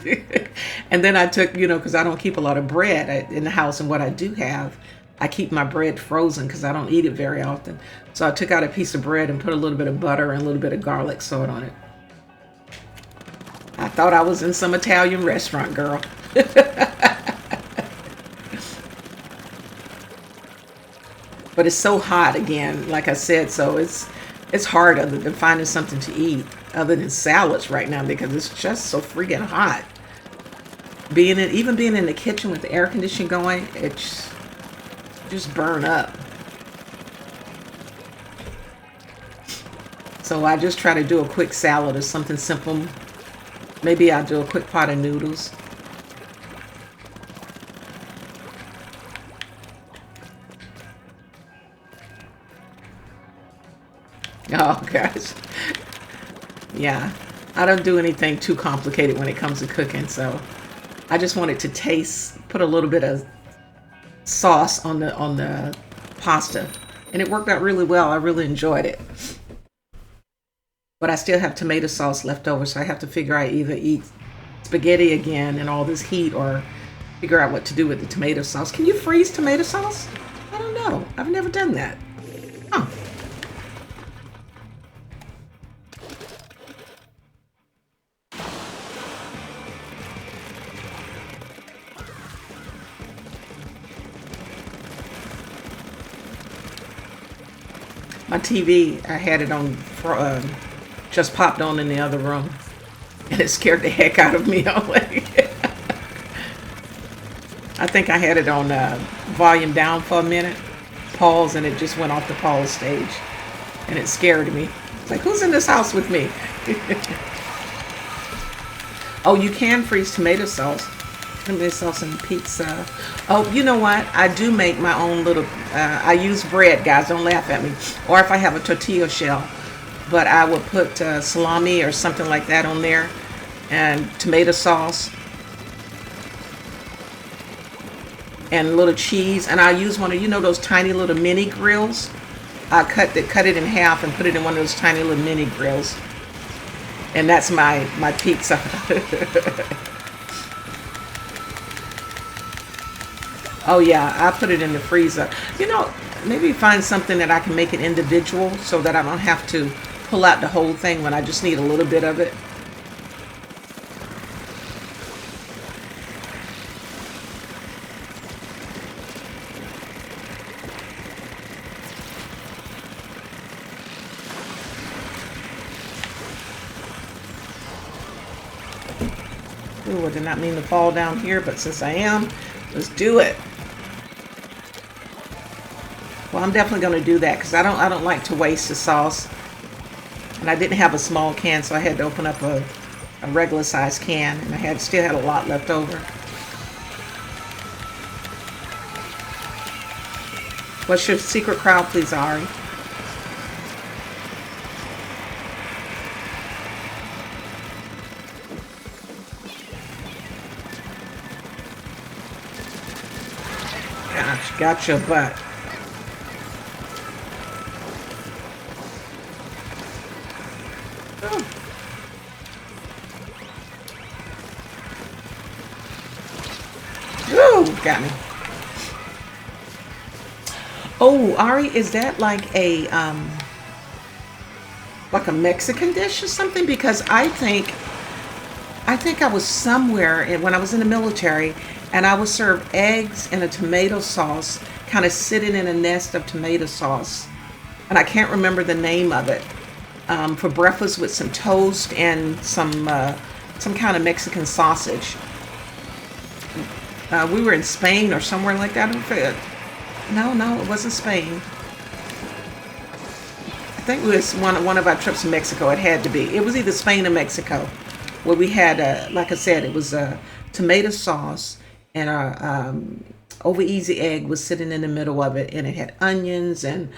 Speaker 1: And then I took, because I don't keep a lot of bread in the house, and what I do have, I keep my bread frozen because I don't eat it very often. So I took out a piece of bread and put a little bit of butter and a little bit of garlic salt on it. I thought I was in some Italian restaurant, girl. But it's so hot again, like I said, so it's hard other than finding something to eat other than salads right now because it's just so freaking hot. Even being in the kitchen with the air conditioning going, it's just burn up. So I just try to do a quick salad or something simple. Maybe I'll do a quick pot of noodles. Oh gosh. Yeah. I don't do anything too complicated when it comes to cooking, so I just want it to taste, put a little bit of sauce on the pasta. And it worked out really well. I really enjoyed it. But I still have tomato sauce left over, so I have to figure out either eat spaghetti again and all this heat or figure out what to do with the tomato sauce. Can you freeze tomato sauce? I don't know. I've never done that. Huh. My TV, I had it on, just popped on in the other room, and it scared the heck out of me. I think I had it on volume down for a minute, pause, and it just went off the pause stage, and it scared me. It's like, who's in this house with me? Oh, you can freeze tomato sauce. Tomato sauce and pizza. Oh, you know what? I do make my own little, I use bread, guys, don't laugh at me. Or if I have a tortilla shell. But I would put salami or something like that on there. And tomato sauce. And a little cheese. And I use one of, you know, those tiny little mini grills? I cut it in half and put it in one of those tiny little mini grills. And that's my pizza. Oh yeah, I put it in the freezer. You know, maybe find something that I can make it individual so that I don't have to pull out the whole thing when I just need a little bit of it. Ooh, I did not mean to fall down here, but since I am, let's do it. Well, I'm definitely going to do that because I don't like to waste the sauce. And I didn't have a small can, so I had to open up a regular size can, and I still had a lot left over. What's your secret crowd, please, Ari? Gosh, got your butt. Got me. Oh, Ari, is that like a Mexican dish or something? Because I think I was somewhere when I was in the military, and I was served eggs and a tomato sauce, kind of sitting in a nest of tomato sauce, and I can't remember the name of it, for breakfast with some toast and some kind of Mexican sausage. We were in Spain or somewhere like that. No, it wasn't Spain. I think it was one of our trips to Mexico. It had to be. It was either Spain or Mexico, where we had, like I said, it was a tomato sauce, and our over easy egg was sitting in the middle of it, and it had onions, and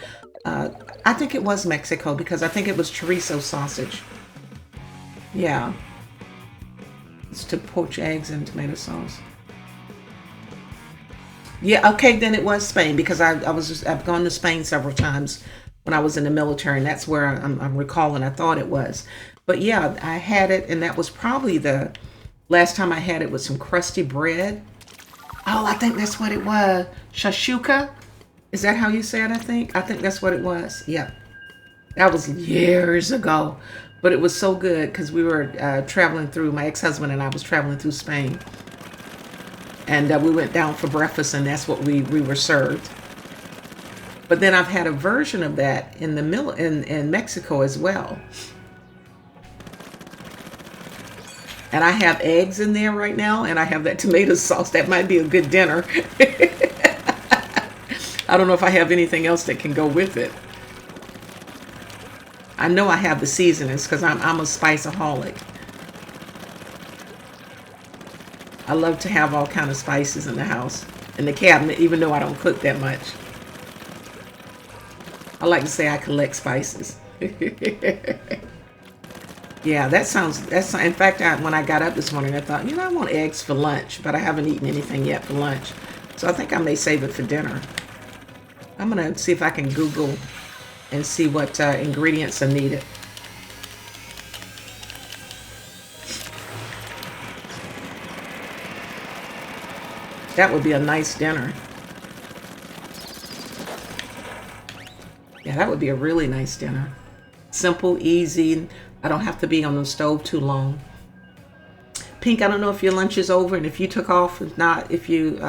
Speaker 1: I think it was Mexico because I think it was chorizo sausage. Yeah, it's to poach eggs and tomato sauce. Yeah, okay, then it was Spain because I've gone to Spain several times when I was in the military, and that's where I'm recalling. I thought it was, but yeah, I had it, and that was probably the last time I had it with some crusty bread. Oh, I think that's what it was. Shashuka. Is that how you say it? I think that's what it was. Yep. That was years ago, but it was so good because we were traveling through, my ex-husband and I was traveling through Spain. And we went down for breakfast, and that's what we were served. But then I've had a version of that in in Mexico as well. And I have eggs in there right now, and I have that tomato sauce. That might be a good dinner. I don't know if I have anything else that can go with it. I know I have the seasonings because I'm a spiceaholic. I love to have all kind of spices in the house, in the cabinet, even though I don't cook that much. I like to say I collect spices. Yeah, that's in fact, when I got up this morning, I thought, I want eggs for lunch, but I haven't eaten anything yet for lunch. So I think I may save it for dinner. I'm going to see if I can Google and see what ingredients are needed. That would be a nice dinner. Yeah, that would be a really nice dinner. Simple, easy. I don't have to be on the stove too long. Pink, I don't know if your lunch is over and if you took off. If not, if you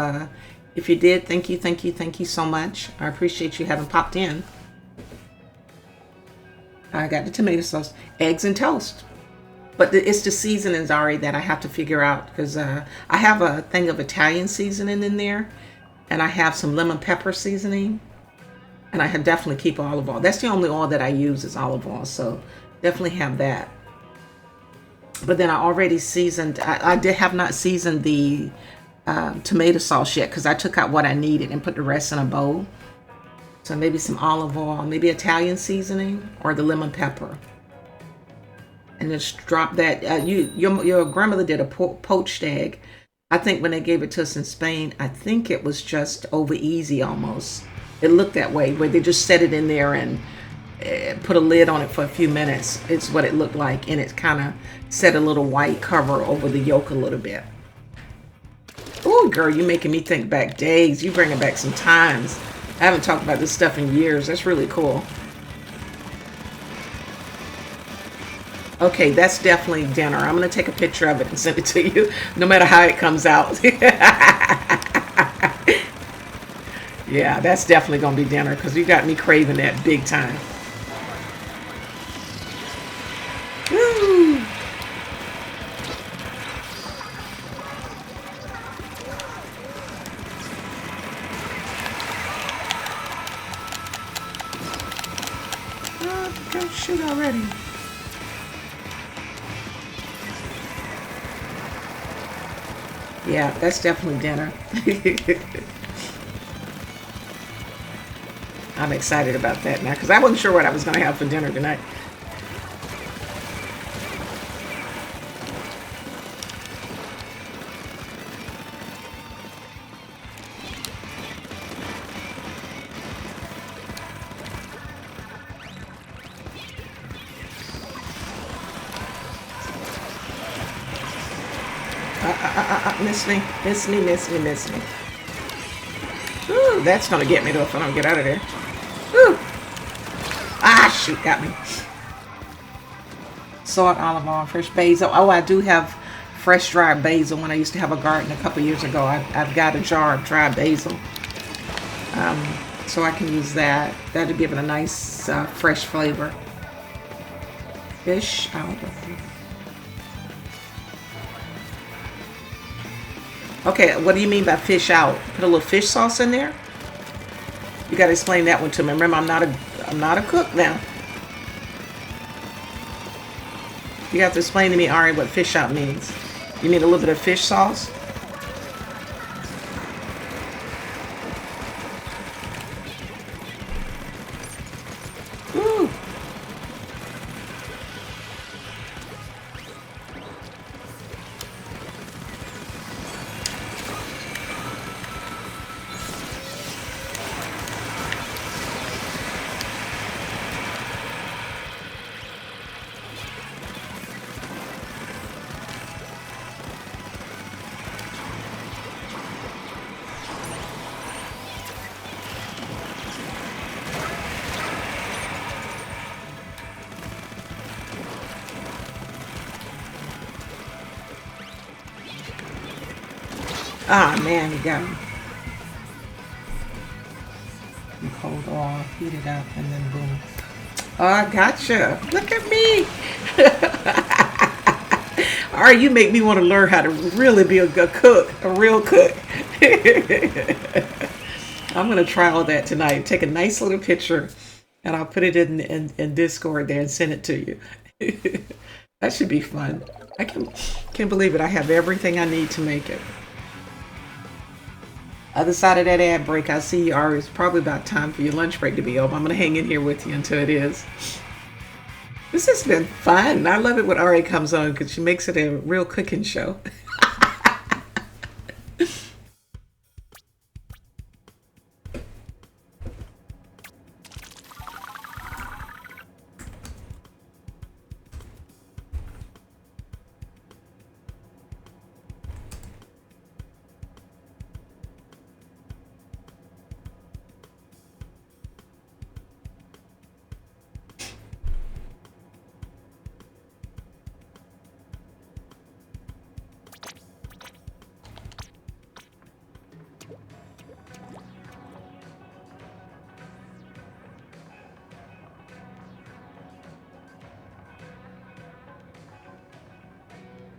Speaker 1: did, thank you so much. I appreciate you having popped in. I got the tomato sauce, eggs and toast. But it's the seasonings, Ari, that I have to figure out because I have a thing of Italian seasoning in there, and I have some lemon pepper seasoning, and I definitely keep olive oil. That's the only oil that I use is olive oil, so definitely have that. But then I already seasoned. I have not seasoned the tomato sauce yet because I took out what I needed and put the rest in a bowl. So maybe some olive oil, maybe Italian seasoning or the lemon pepper. And just drop that. Your grandmother did a poached egg. I think when they gave it to us in Spain, I think it was just over easy almost. It looked that way, where they just set it in there and put a lid on it for a few minutes. It's what it looked like, and it kind of set a little white cover over the yolk a little bit. Oh, girl, you're making me think back days. You bringing back some times. I haven't talked about this stuff in years. That's really cool. Okay, that's definitely dinner. I'm going to take a picture of it and send it to you, no matter how it comes out. Yeah, that's definitely going to be dinner because you got me craving that big time. Woo! Oh, go shoot already. Yeah, that's definitely dinner. I'm excited about that now because I wasn't sure what I was going to have for dinner tonight. Miss me. Ooh, that's going to get me though if I don't get out of there. Ooh. Ah, shoot, got me. Salt, olive oil, fresh basil. Oh, I do have fresh dried basil. When I used to have a garden a couple years ago, I've got a jar of dried basil. So I can use that. That'll give it a nice fresh flavor. Fish out. Okay, what do you mean by fish out? Put a little fish sauce in there? You got to explain that one to me. Remember, I'm not a cook now. You have to explain to me, Ari, what fish out means. You mean a little bit of fish sauce? Ooh. Ah, man, you got them. Cold oil, heat it up, and then boom. Oh, I gotcha. Look at me. All right, you make me want to learn how to really be a good cook, a real cook. I'm going to try all that tonight. Take a nice little picture, and I'll put it in Discord there and send it to you. That should be fun. I can't believe it. I have everything I need to make it. Other side of that ad break, I see you are. It's probably about time for your lunch break to be over. I'm going to hang in here with you until it is. This has been fun. I love it when Ari comes on because she makes it a real cooking show.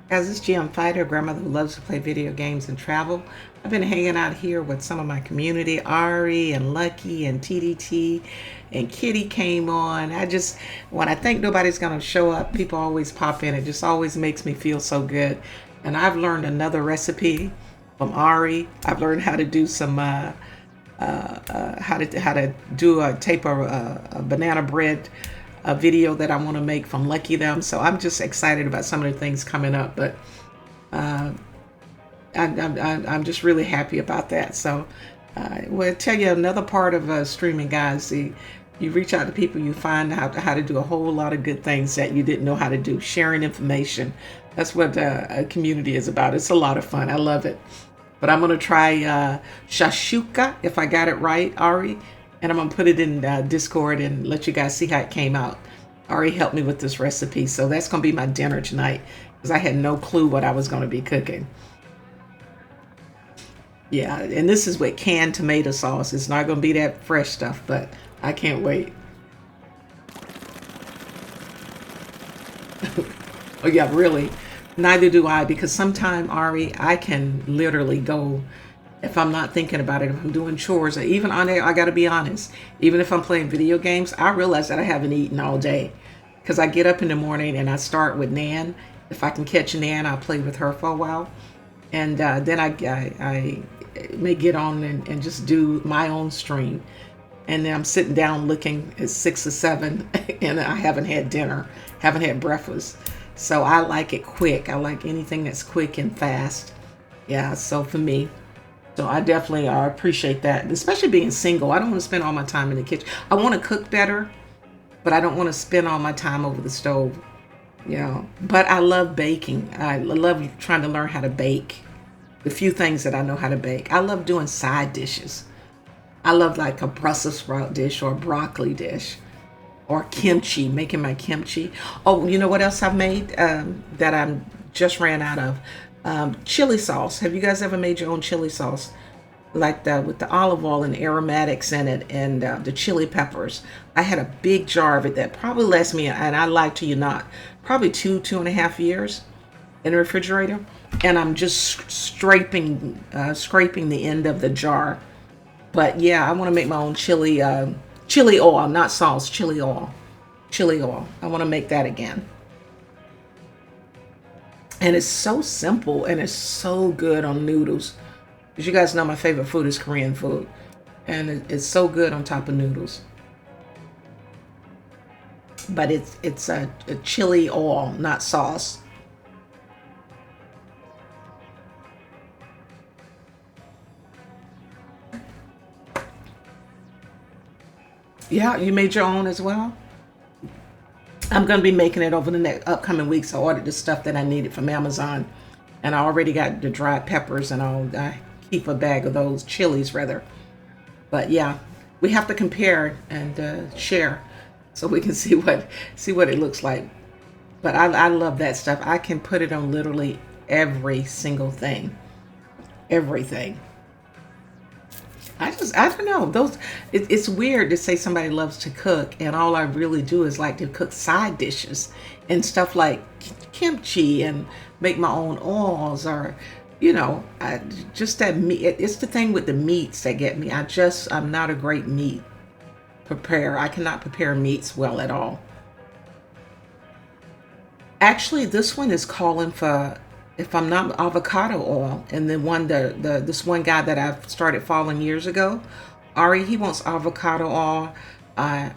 Speaker 1: Guys, this is GM Fighter, grandmother who loves to play video games and travel. I've been hanging out here with some of my community. Ari and Lucky and TDT and Kitty came on. When I think nobody's going to show up, people always pop in. It just always makes me feel so good. And I've learned another recipe from Ari. I've learned how to do some, how to do a tape of a banana bread a video that I want to make from Lucky Them. So I'm just excited about some of the things coming up, but I'm just really happy about that. So we'll tell you another part of streaming, guys. You reach out to people, you find out how to do a whole lot of good things that you didn't know how to do. Sharing information. That's what a community is about. It's a lot of fun. I love it. But I'm going to try shashuka, if I got it right, Ari. And I'm going to put it in Discord and let you guys see how it came out. Ari helped me with this recipe. So that's going to be my dinner tonight because I had no clue what I was going to be cooking. Yeah, and this is with canned tomato sauce. It's not going to be that fresh stuff, but I can't wait. Oh, yeah, really. Neither do I, because sometime, Ari, I can literally go, if I'm not thinking about it, if I'm doing chores, or even on there, I got to be honest, even if I'm playing video games, I realize that I haven't eaten all day because I get up in the morning and I start with Nan. If I can catch Nan, I'll play with her for a while. And then I may get on and just do my own stream. And then I'm sitting down looking at 6 or 7 and I haven't had dinner, haven't had breakfast. So I like it quick. I like anything that's quick and fast. Yeah, so for me. So I definitely appreciate that, especially being single. I don't want to spend all my time in the kitchen. I want to cook better, but I don't want to spend all my time over the stove. You know, but I love baking. I love trying to learn how to bake. The few things that I know how to bake. I love doing side dishes. I love like a Brussels sprout dish or a broccoli dish or kimchi, making my kimchi. Oh, you know what else I've made that I just ran out of? Chili sauce. Have you guys ever made your own chili sauce? Like with the olive oil and aromatics in it and the chili peppers. I had a big jar of it that probably lasts me, and I lie to you not, probably 2.5 years in the refrigerator. And I'm just scraping the end of the jar. But yeah, I want to make my own chili oil, not sauce, chili oil. Chili oil. I want to make that again. And it's so simple and it's so good on noodles. As you guys know, my favorite food is Korean food. And it's so good on top of noodles. But it's a chili oil, not sauce. Yeah, you made your own as well? I'm going to be making it over the next upcoming weeks. I ordered the stuff that I needed from Amazon. And I already got the dried peppers and I keep a bag of those, chilies rather. But yeah, we have to compare and share so we can see what it looks like. But I love that stuff. I can put it on literally every single thing. everything. I don't know. It's weird to say somebody loves to cook, and all I really do is like to cook side dishes and stuff like kimchi and make my own oils, or, just that meat. It's the thing with the meats that get me. I'm not a great meat preparer. I cannot prepare meats well at all. Actually, this one is calling for, if I'm not, avocado oil, and then this one guy that I've started following years ago, Ari, he wants avocado oil, uh,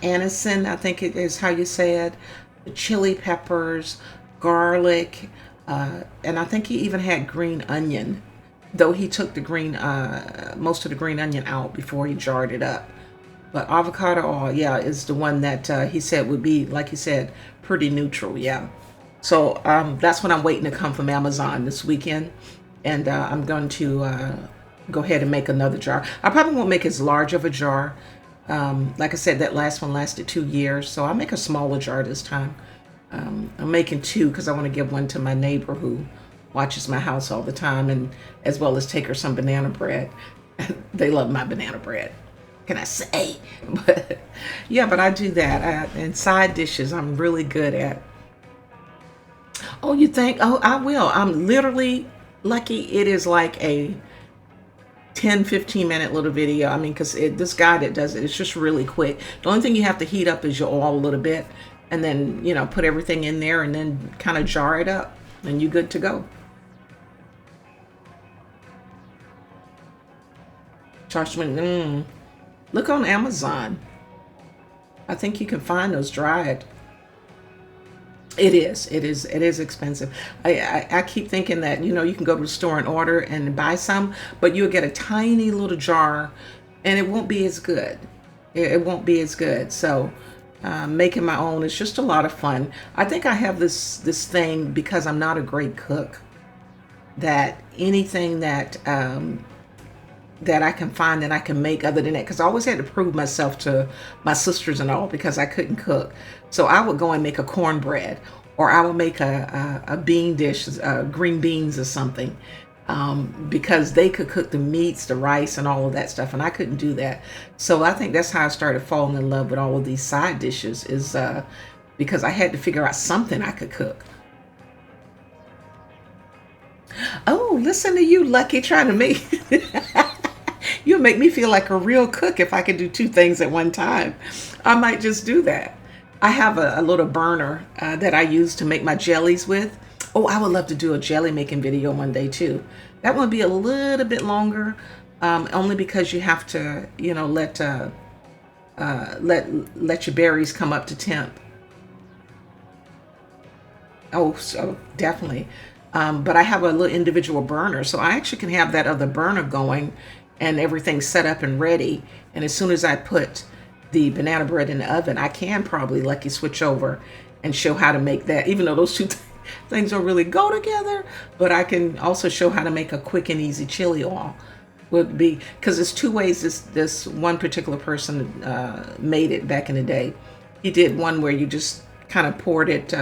Speaker 1: anison, I think it is how you say it, chili peppers, garlic, and I think he even had green onion, though he took the most of the green onion out before he jarred it up. But avocado oil, yeah, is the one that he said would be, like he said, pretty neutral. Yeah. So that's what I'm waiting to come from Amazon this weekend. And I'm going to go ahead and make another jar. I probably won't make as large of a jar. Like I said, that last one lasted 2 years. So I'll make a smaller jar this time. I'm making two because I want to give one to my neighbor who watches my house all the time, and as well as take her some banana bread. They love my banana bread. Can I say? But yeah, but I do that. And side dishes, I'm really good at. Oh, you think? Oh, I will. I'm literally lucky. It is like a 10-15 minute little video. I mean, because this guy that does it, it's just really quick. The only thing you have to heat up is your oil a little bit, and then, put everything in there and then kind of jar it up, and you're good to go. Charge. Look on Amazon. I think you can find those dried. It is. It is. It is expensive. I keep thinking that, you can go to the store and order and buy some, but you'll get a tiny little jar, and it won't be as good. It won't be as good. So making my own is just a lot of fun. I think I have this thing, because I'm not a great cook, that anything that I can find that I can make other than that, because I always had to prove myself to my sisters and all, because I couldn't cook. So I would go and make a cornbread, or I would make a bean dish, green beans or something, because they could cook the meats, the rice, and all of that stuff, and I couldn't do that. So I think that's how I started falling in love with all of these side dishes, is because I had to figure out something I could cook. Oh, listen to you, Lucky, trying to make you'll make me feel like a real cook if I could do two things at one time. I might just do that. I have a little burner that I use to make my jellies with. Oh, I would love to do a jelly making video one day too. That one would be a little bit longer, only because you have to, let your berries come up to temp. Oh, so definitely. But I have a little individual burner, so I actually can have that other burner going and everything set up and ready. And as soon as I put the banana bread in the oven, I can probably lucky switch over and show how to make that, even though those two things don't really go together. But I can also show how to make a quick and easy chili oil. Would be, because there's two ways this one particular person made it back in the day. He did one where you just kind of poured it,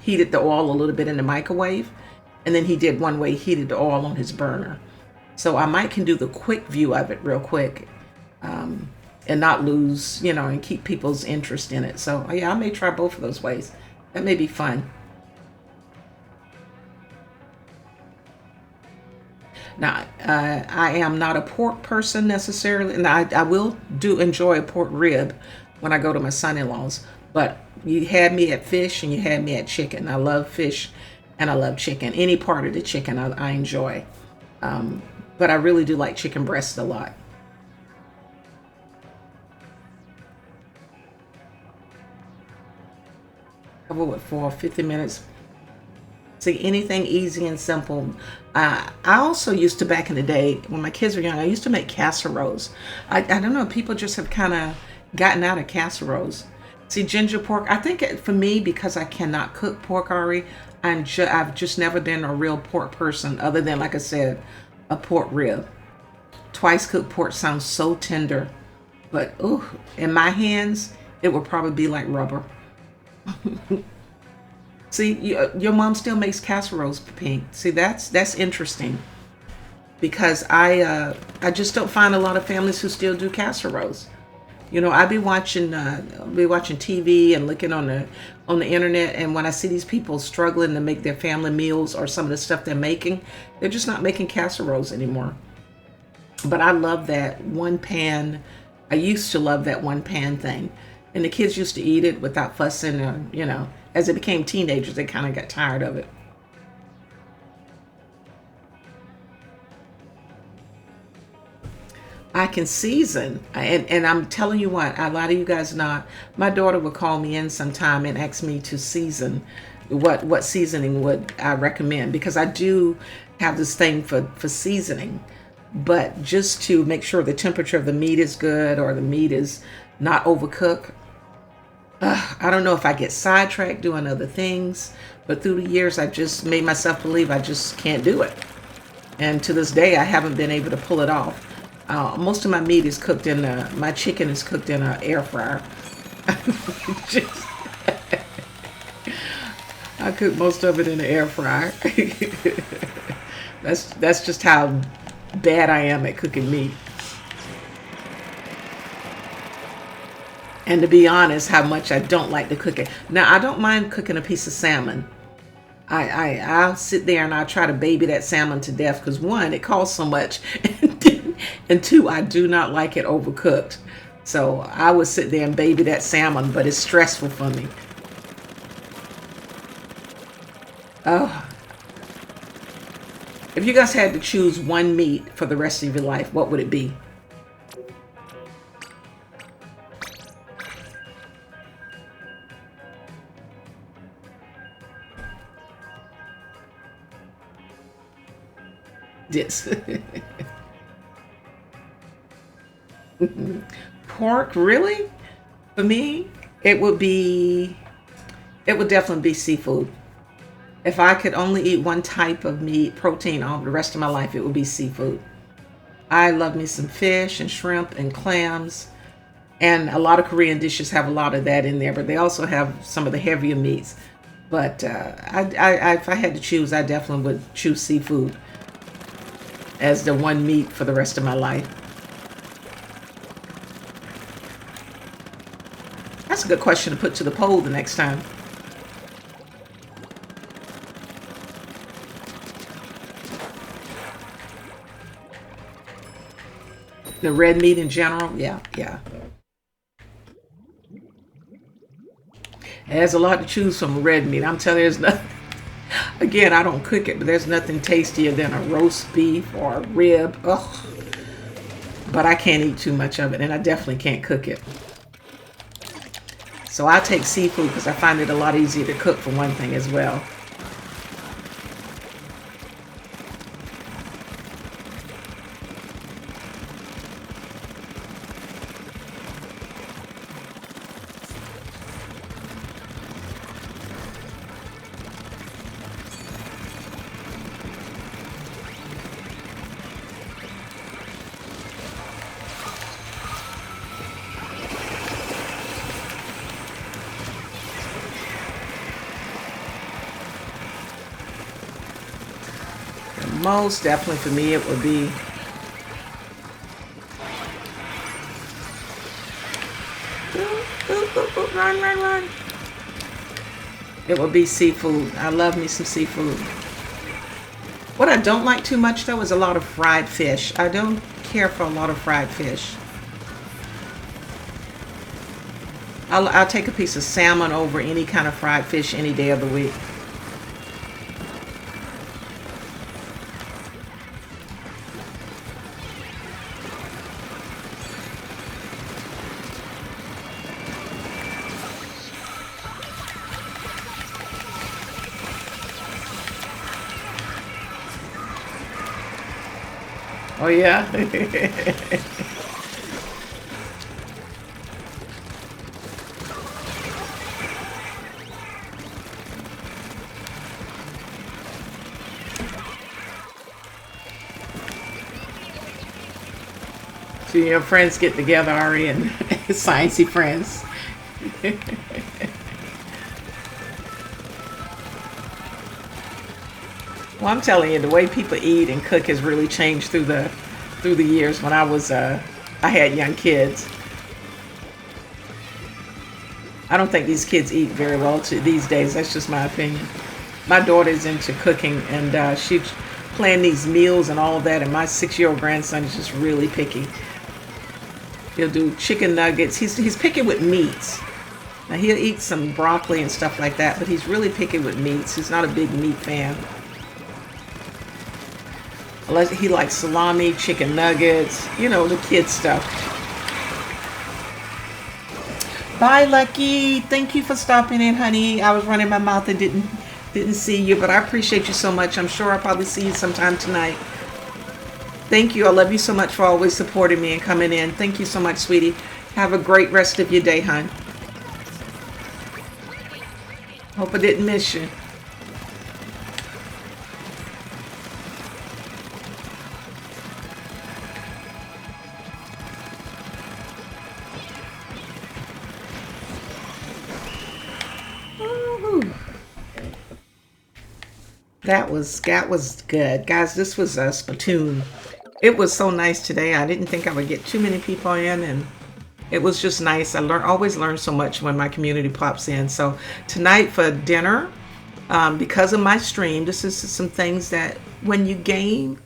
Speaker 1: heated the oil a little bit in the microwave, and then he did one way he heated the oil on his burner. So I might can do the quick view of it real quick, and not lose, and keep people's interest in it. So yeah, I may try both of those ways. That may be fun. Now, I am not a pork person necessarily, and I will do enjoy a pork rib when I go to my son-in-law's. But you had me at fish and you had me at chicken. I love fish and I love chicken. Any part of the chicken I enjoy. But I really do like chicken breast a lot. Cover it for 50 minutes. See, anything easy and simple. I also used to, back in the day, when my kids were young, I used to make casseroles. I don't know, people just have kind of gotten out of casseroles. See, ginger pork, I think for me, because I cannot cook pork, Ari, I've just never been a real pork person, other than, like I said, a pork rib. Twice cooked pork sounds so tender, but ooh, in my hands, it would probably be like rubber. See, your mom still makes casseroles, Pink. See, that's interesting. because I just don't find a lot of families who still do casseroles. You know, I'll be watching TV and looking on the internet, and when I see these people struggling to make their family meals or some of the stuff they're making, they're just not making casseroles anymore. But I love that one pan. I used to love that one pan thing, and the kids used to eat it without fussing. Or, you know, as they became teenagers, they kind of got tired of it. I can season, and I'm telling you what, a lot of you guys not. My daughter would call me in sometime and ask me to season. What seasoning would I recommend? Because I do have this thing for seasoning, but just to make sure the temperature of the meat is good or the meat is not overcooked. I don't know if I get sidetracked doing other things, but through the years I just made myself believe I just can't do it, and to this day I haven't been able to pull it off. Most of my meat is cooked in my chicken is cooked in an air fryer. Just, I cook most of it in the air fryer. That's just how bad I am at cooking meat. And to be honest, how much I don't like to cook it. Now, I don't mind cooking a piece of salmon. I'll sit there and I'll try to baby that salmon to death because one, it costs so much, and two, I do not like it overcooked. So I would sit there and baby that salmon, but it's stressful for me. Oh, if you guys had to choose one meat for the rest of your life, what would it be? Yes. Pork, really? For me, it would definitely be seafood. If I could only eat one type of meat, protein, all the rest of my life, it would be seafood. I love me some fish and shrimp and clams, and a lot of Korean dishes have a lot of that in there, but they also have some of the heavier meats. But if I had to choose, I definitely would choose seafood as the one meat for the rest of my life. That's a good question to put to the poll the next time. The red meat in general, yeah. There's a lot to choose from red meat. I'm telling you, there's nothing. Again, I don't cook it, but there's nothing tastier than a roast beef or a rib. Ugh. But I can't eat too much of it, and I definitely can't cook it. So I'll take seafood because I find it a lot easier to cook for one thing as well. Most definitely for me, it would be run. It would be seafood. I love me some seafood. What I don't like too much though is a lot of fried fish. I don't care for a lot of fried fish. I'll take a piece of salmon over any kind of fried fish any day of the week. Oh yeah. So your friends get together, Ari, and sciencey friends. Well, I'm telling you, the way people eat and cook has really changed through the years. When I had young kids, I don't think these kids eat very well these days. That's just my opinion. My daughter's into cooking, and she's planning these meals and all of that. And my 6-year-old grandson is just really picky. He'll do chicken nuggets. He's picky with meats. Now he'll eat some broccoli and stuff like that, but he's really picky with meats. He's not a big meat fan. Unless he likes salami, chicken nuggets, the kid stuff. Bye, Lucky. Thank you for stopping in, honey. I was running my mouth and didn't see you, but I appreciate you so much. I'm sure I'll probably see you sometime tonight. Thank you. I love you so much for always supporting me and coming in. Thank you so much, sweetie. Have a great rest of your day, hon. Hope I didn't miss you. That was good, guys. This was Splatoon. It was so nice today. I didn't think I would get too many people in, and it was just nice. Always learn so much when my community pops in. So tonight for dinner, because of my stream, this is some things that when you game,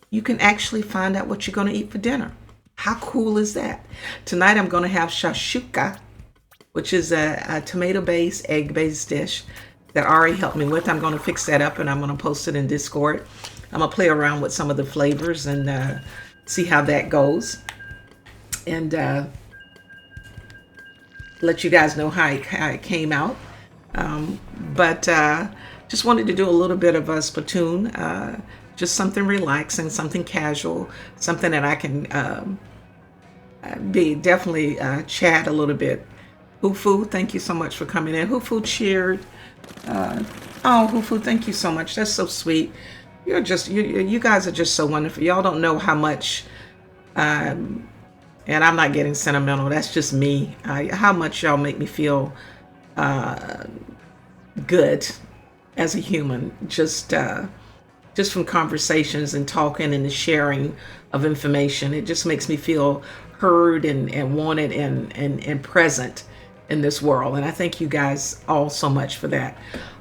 Speaker 1: you can actually find out what you're going to eat for dinner. How cool is that? Tonight I'm going to have shashuka, which is a tomato-based, egg-based dish that Ari helped me with. I'm going to fix that up and I'm going to post it in Discord. I'm going to play around with some of the flavors and see how that goes. And let you guys know how it came out. But just wanted to do a little bit of a Splatoon. Just something relaxing, something casual, something that I can definitely chat a little bit. Hufu, thank you so much for coming in. Hufu cheered. Hufu, thank you so much. That's so sweet. You guys are just so wonderful. Y'all don't know how much, and I'm not getting sentimental. That's just me. How much y'all make me feel good as a human. Just from conversations and talking and the sharing of information, it just makes me feel heard and wanted and present in this world. And I thank you guys all so much for that.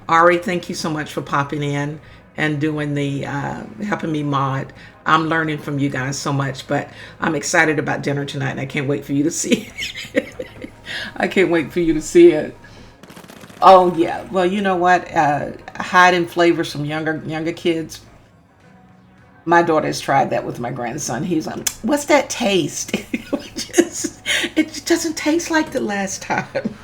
Speaker 1: Ari, thank you so much for popping in and doing the helping me mod. I'm learning from you guys so much, but I'm excited about dinner tonight and I can't wait for you to see it. I can't wait for you to see it. Oh yeah, well, you know what, hiding flavors from younger kids. My daughter has tried that with my grandson. He's like, what's that taste? It doesn't taste like the last time.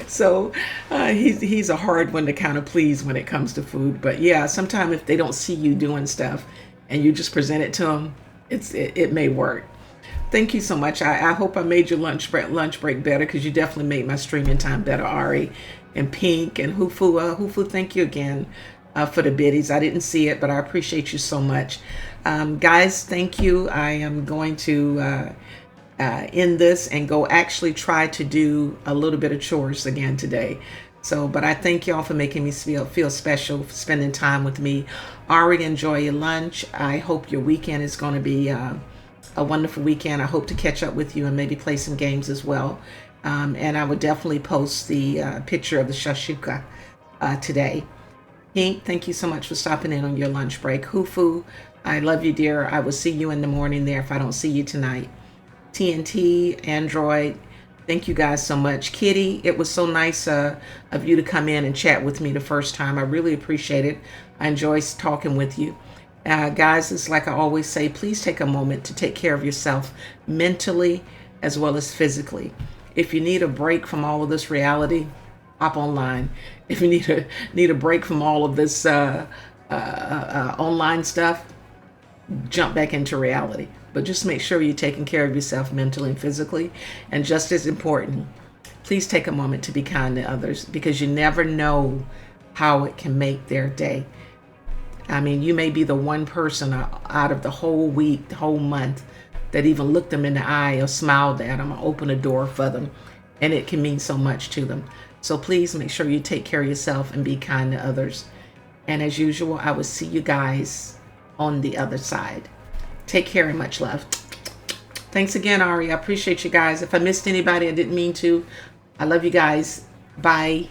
Speaker 1: So he's a hard one to kind of please when it comes to food. But yeah, sometimes if they don't see you doing stuff and you just present it to them, it may work. Thank you so much. I hope I made your lunch break better, because you definitely made my streaming time better, Ari and Pink and Hufu. Hufu, thank you again for the biddies. I didn't see it, but I appreciate you so much. Guys, thank you. I am going to end this and go actually try to do a little bit of chores again today. So, but I thank y'all for making me feel special, for spending time with me. Ari, enjoy your lunch. I hope your weekend is going to be a wonderful weekend. I hope to catch up with you and maybe play some games as well. And I would definitely post the picture of the shashuka today. Pink, thank you so much for stopping in on your lunch break. Hufu, I love you, dear. I will see you in the morning there if I don't see you tonight. TNT, Android, thank you guys so much. Kitty, it was so nice of you to come in and chat with me the first time. I really appreciate it. I enjoy talking with you. Guys, it's like I always say, please take a moment to take care of yourself mentally as well as physically. If you need a break from all of this reality, hop online. If you need a break from all of this online stuff, jump back into reality. But just make sure you're taking care of yourself mentally and physically. And just as important, please take a moment to be kind to others, because you never know how it can make their day. I mean, you may be the one person out of the whole week, the whole month, that even looked them in the eye or smiled at them or opened a door for them. And it can mean so much to them. So please make sure you take care of yourself and be kind to others. And as usual, I will see you guys on the other side. Take care and much love. Thanks again, Ari. I appreciate you guys. If I missed anybody, I didn't mean to. I love you guys. Bye.